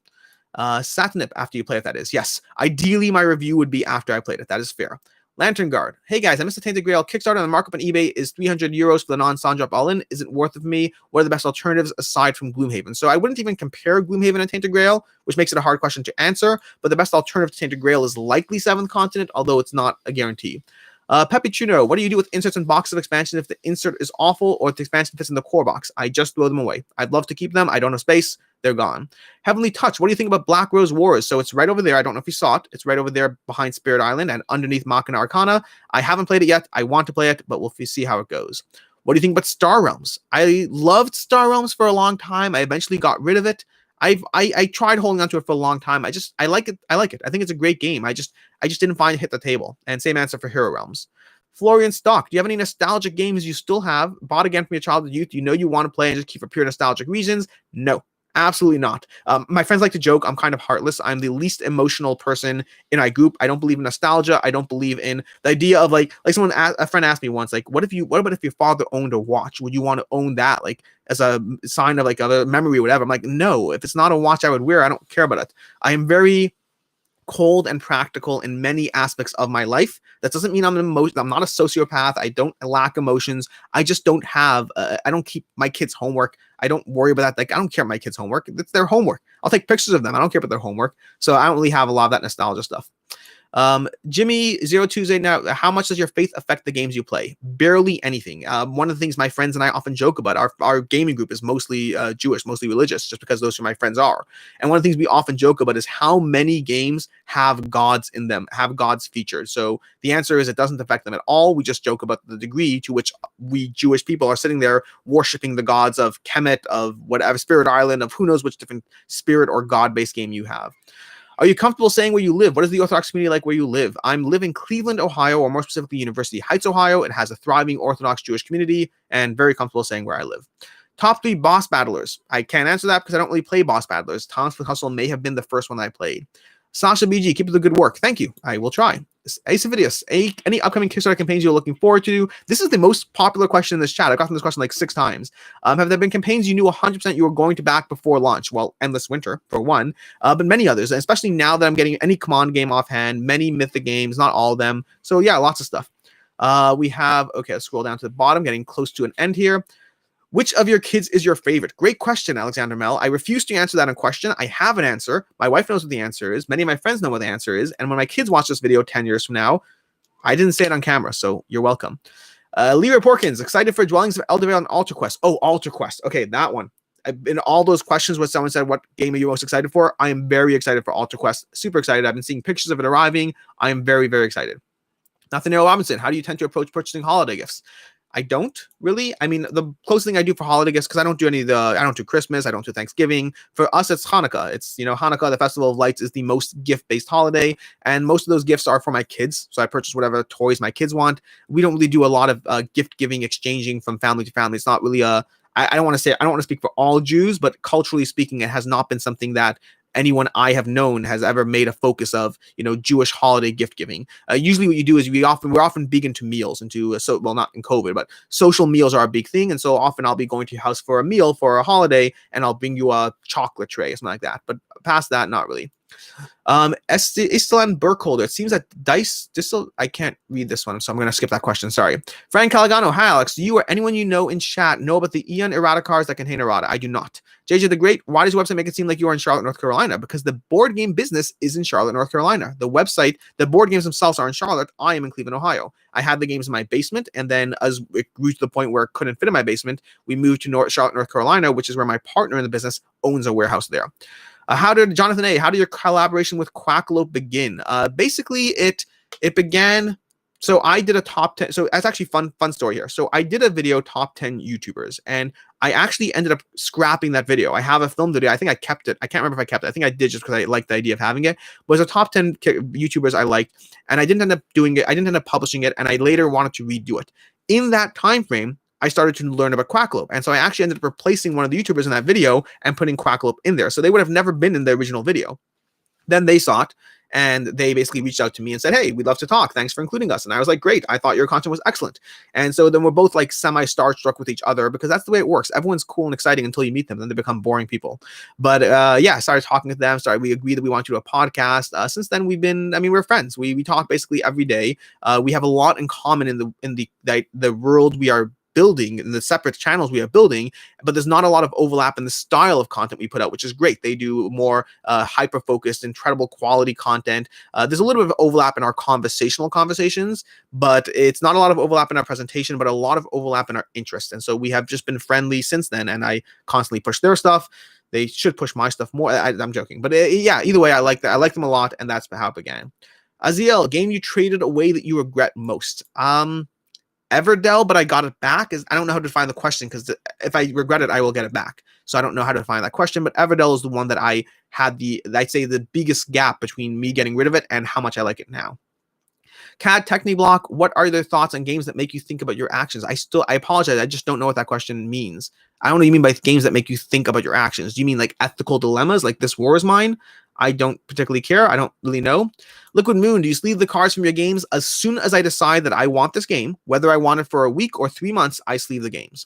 [SPEAKER 1] Satanip, after you play it, that is. Yes, ideally my review would be after I played it. That is fair. Lantern Guard. Hey guys, I missed the Tainted Grail Kickstarter, and the markup on eBay is 300 euros for the non-Sandrop all-in. Is it worth it for me? What are the best alternatives aside from Gloomhaven? So I wouldn't even compare Gloomhaven and Tainted Grail, which makes it a hard question to answer, but the best alternative to Tainted Grail is likely 7th Continent, although it's not a guarantee. Pepe Chuno, what do you do with inserts and boxes of expansion if the insert is awful or if the expansion fits in the core box? I just throw them away. I'd love to keep them. I don't have space. They're gone. Heavenly Touch, what do you think about Black Rose Wars? So it's right over there. I don't know if you saw it. It's right over there behind Spirit Island and underneath Machina Arcana. I haven't played it yet. I want to play it, but we'll see how it goes. What do you think about Star Realms? I loved Star Realms for a long time. I eventually got rid of it. I tried holding on to it for a long time. I like it. I think it's a great game. I just didn't find it hit the table. And same answer for Hero Realms. Florian Stock, do you have any nostalgic games you still have, bought again from your childhood youth, you know you want to play and just keep for pure nostalgic reasons? No, absolutely not. My friends like to joke I'm kind of heartless. I'm the least emotional person in my group. I don't believe in nostalgia. I don't believe in the idea of like a friend asked me once, like, what about if your father owned a watch? Would you want to own that, like, as a sign of like a memory or whatever? I'm like, no, if it's not a watch I would wear, I don't care about it. I am very cold and practical in many aspects of my life. That doesn't mean I'm not a sociopath. I don't lack emotions. I just don't have, I don't keep my kids' homework. I don't worry about that. Like, I don't care about my kids' homework. It's their homework. I'll take pictures of them. I don't care about their homework. So I don't really have a lot of that nostalgia stuff. Jimmy 020, now, how much does your faith affect the games you play? Barely anything. One of the things my friends and I often joke about, our gaming group is mostly Jewish, mostly religious, just because those who my friends are. And one of the things we often joke about is how many games have gods in them, have gods featured. So the answer is it doesn't affect them at all. We just joke about the degree to which we Jewish people are sitting there worshiping the gods of Kemet, of whatever, Spirit Island, of who knows which different spirit or god-based game you have. Are you comfortable saying where you live? What is the Orthodox community like where you live? I'm living in Cleveland, Ohio, or more specifically, University Heights, Ohio. It has a thriving Orthodox Jewish community, and very comfortable saying where I live. Top 3 boss battlers. I can't answer that because I don't really play boss battlers. Thomas for Hustle may have been the first one I played. Sasha BG, keep up the good work. Thank you. I will try. Ace any upcoming Kickstarter campaigns you're looking forward to? This is the most popular question in this chat. I've gotten this question like 6 times. Have there been campaigns you knew 100% you were going to back before launch? Well, Endless Winter, for one, but many others, especially now that I'm getting any command game offhand, many Mythic games, not all of them. So yeah, lots of stuff. We have, okay, let's scroll down to the bottom, getting close to an end here. Which of your kids is your favorite? Great question, Alexander Mel. I refuse to answer that in question. I have an answer. My wife knows what the answer is. Many of my friends know what the answer is. And when my kids watch this video 10 years from now, I didn't say it on camera, so you're welcome. Leroy Porkins, excited for Dwellings of Eldervale and Altar Quest. Oh, Altar Quest. Okay, that one. In all those questions where someone said, what game are you most excited for? I am very excited for Altar Quest. Super excited. I've been seeing pictures of it arriving. I am very, very excited. Nathaniel Robinson, how do you tend to approach purchasing holiday gifts? I don't really. I mean, the closest thing I do for holiday gifts, because I don't do Christmas, I don't do Thanksgiving. For us, it's Hanukkah. It's, Hanukkah, the Festival of Lights, is the most gift-based holiday, and most of those gifts are for my kids. So I purchase whatever toys my kids want. We don't really do a lot of gift giving, exchanging from family to family. It's not really I don't want to speak for all Jews, but culturally speaking, it has not been something that anyone I have known has ever made a focus of, Jewish holiday gift giving. Usually what you do is we're often big into meals, not in COVID, but social meals are a big thing. And so often I'll be going to your house for a meal for a holiday, and I'll bring you a chocolate tray or something like that. But past that, not really. Istelan Burkholder. It seems that I can't read this one, so I'm going to skip that question. Sorry. Frank Caligano. Hi, Alex. Do you or anyone you know in chat know about the Eon errata cards that contain errata? I do not. JJ the Great. Why does your website make it seem like you are in Charlotte, North Carolina? Because the board game business is in Charlotte, North Carolina. The board games themselves are in Charlotte. I am in Cleveland, Ohio. I had the games in my basement, and then as it grew to the point where it couldn't fit in my basement, we moved to Charlotte, North Carolina, which is where my partner in the business owns a warehouse there. How did your collaboration with Quackalope begin? Basically, it began. So I did a top 10. So that's actually fun story here. So I did a video, top 10 YouTubers, and I actually ended up scrapping that video. I have a film video. I think I kept it. I can't remember if I kept it. I think I did, just because I liked the idea of having it. But it was a top 10 YouTubers I liked, and I didn't end up doing it. I didn't end up publishing it, and I later wanted to redo it. In that time frame, I started to learn about Quackalope. And so I actually ended up replacing one of the YouTubers in that video and putting Quackalope in there. So they would have never been in the original video. Then they saw it, and they basically reached out to me and said, hey, we'd love to talk. Thanks for including us. And I was like, great. I thought your content was excellent. And so then we're both like semi-starstruck with each other, because that's the way it works. Everyone's cool and exciting until you meet them. Then they become boring people. But I started talking to them. We agreed that we want to do a podcast. Since then, we're friends. We talk basically every day. We have a lot in common in the world we are building, in the separate channels we are building, but there's not a lot of overlap in the style of content we put out, which is great. They do more hyper-focused, incredible quality content. There's a little bit of overlap in our conversational conversations, but it's not a lot of overlap in our presentation, but a lot of overlap in our interest. And so we have just been friendly since then, and I constantly push their stuff. They should push my stuff more. I'm joking. But either way, I like that. I like them a lot, and that's how it began. Aziel, game you traded away that you regret most? Everdell, but I got it back. I don't know how to define the question, because if I regret it, I will get it back. So I don't know how to define that question, but Everdell is the one that I had I'd say the biggest gap between me getting rid of it and how much I like it now. Cat Techniblock, what are your thoughts on games that make you think about your actions? I apologize. I just don't know what that question means. I don't know what you mean by games that make you think about your actions. Do you mean like ethical dilemmas, like This War Is Mine? I don't particularly care. I don't really know. Liquid Moon, do you sleeve the cards from your games? As soon as I decide that I want this game, whether I want it for a week or 3 months, I sleeve the games.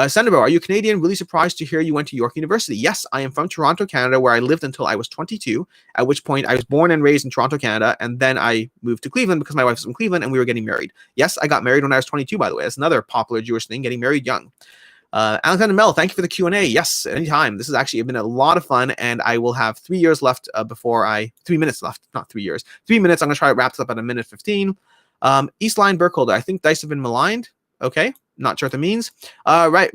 [SPEAKER 1] Sandro, are you Canadian? Really surprised to hear you went to York University. Yes, I am from Toronto, Canada, where I lived until I was 22, at which point I was born and raised in Toronto, Canada, and then I moved to Cleveland because my wife was from Cleveland and we were getting married. Yes, I got married when I was 22, by the way. That's another popular Jewish thing, getting married young. Alexander Mel, thank you for the Q&A. Yes, anytime. This has actually been a lot of fun, and I will have 3 years left 3 minutes left, not 3 years. 3 minutes. I'm going to try to wrap this up at 1:15. Eastline Burkholder, I think dice have been maligned. Okay. Not sure what that means. Right.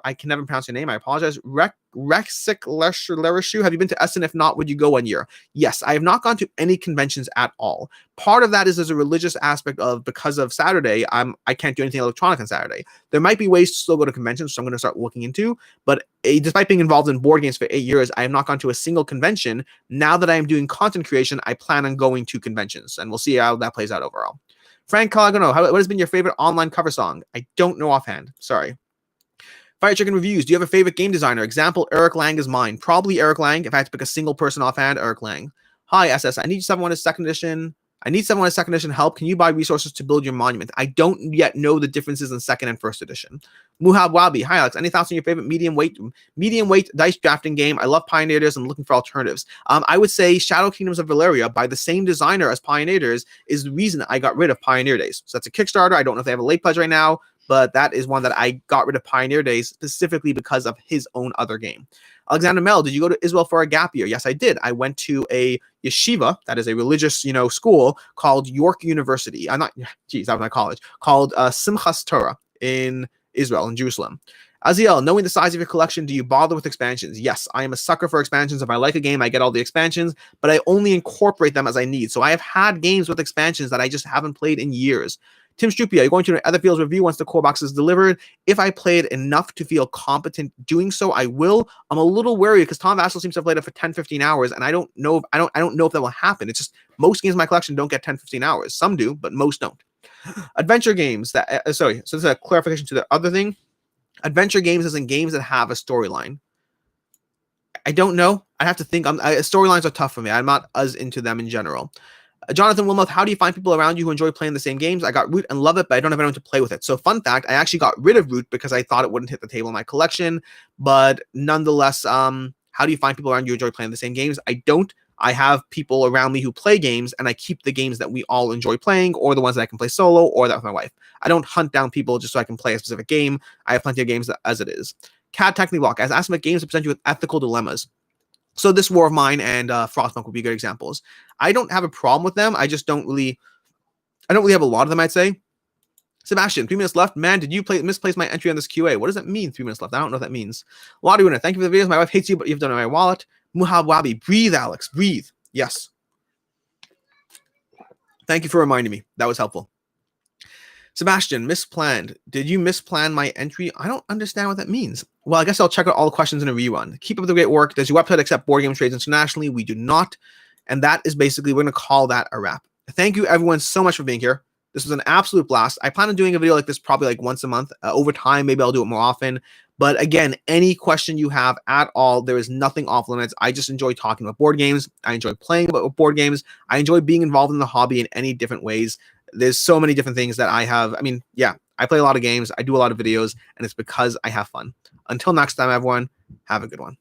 [SPEAKER 1] I can never pronounce your name. I apologize. Rexic Lerishu. Have you been to Essen? If not, would you go one year? Yes, I have not gone to any conventions at all. Part of that is there's a religious aspect of, because of Saturday, I can't do anything electronic on Saturday. There might be ways to still go to conventions, so I'm going to start looking into. But despite being involved in board games for 8 years, I have not gone to a single convention. Now that I am doing content creation, I plan on going to conventions, and we'll see how that plays out overall. Frank Caligano, what has been your favorite online cover song? I don't know offhand. Sorry. Fire Chicken Reviews. Do you have a favorite game designer? Example, Eric Lang is mine. Probably Eric Lang. If I had to pick a single person offhand, Eric Lang. Hi, SS. I need someone as second edition. Second edition help. Can you buy resources to build your monument? I don't yet know the differences in second and first edition. Muhab Wabi. Hi, Alex. Any thoughts on your favorite medium weight dice drafting game? I love Pioneers. I'm looking for alternatives. I would say Shadow Kingdoms of Valeria, by the same designer as Pioneers, is the reason I got rid of Pioneer Days. So that's a Kickstarter. I don't know if they have a late pledge right now, but that is one that I got rid of Pioneer Days specifically because of his own other game. Alexander Mel, did you go to Israel for a gap year? Yes, I did. I went to a yeshiva, that is a religious, school called York University. That was my college, called Simchas Torah in Israel, in Jerusalem. Aziel, knowing the size of your collection, do you bother with expansions? Yes, I am a sucker for expansions. If I like a game, I get all the expansions, but I only incorporate them as I need. So I have had games with expansions that I just haven't played in years. Tim Strupia, you're going to an Other Fields review once the core box is delivered. If I played enough to feel competent doing so, I will. I'm a little wary because Tom Vassell seems to have played it for 10, 15 hours, and I don't know if that will happen. It's just most games in my collection don't get 10, 15 hours. Some do, but most don't. Adventure games that so this is a clarification to the other thing. Adventure games is in games that have a storyline. I don't know. I have to think. Storylines are tough for me. I'm not as into them in general. Jonathan Wilmoth, how do you find people around you who enjoy playing the same games? I got Root and love it, but I don't have anyone to play with it. So fun fact, I actually got rid of Root because I thought it wouldn't hit the table in my collection. But nonetheless, how do you find people around you who enjoy playing the same games? I don't. I have people around me who play games, and I keep the games that we all enjoy playing, or the ones that I can play solo, or that with my wife. I don't hunt down people just so I can play a specific game. I have plenty of games as it is. Cat Technically Block, as asked about games that present you with ethical dilemmas. So this War of Mine and Frostpunk would be good examples. I don't have a problem with them. I just don't really have a lot of them, I'd say. Sebastian, 3 minutes left. Man, did you misplace my entry on this QA? What does that mean, 3 minutes left? I don't know what that means. Lottery winner, thank you for the videos. My wife hates you, but you've done it in my wallet. Muhab Wabi, breathe, Alex, breathe. Yes. Thank you for reminding me. That was helpful. Sebastian, misplanned. Did you misplan my entry? I don't understand what that means. Well, I guess I'll check out all the questions in a rerun. Keep up the great work. Does your website accept board game trades internationally? We do not. And that is basically, we're going to call that a wrap. Thank you, everyone, so much for being here. This was an absolute blast. I plan on doing a video like this probably like once a month. Over time, maybe I'll do it more often. But again, any question you have at all, there is nothing off limits. I just enjoy talking about board games. I enjoy playing about board games. I enjoy being involved in the hobby in any different ways. There's so many different things that I have. I mean, yeah, I play a lot of games. I do a lot of videos, and it's because I have fun. Until next time, everyone, have a good one.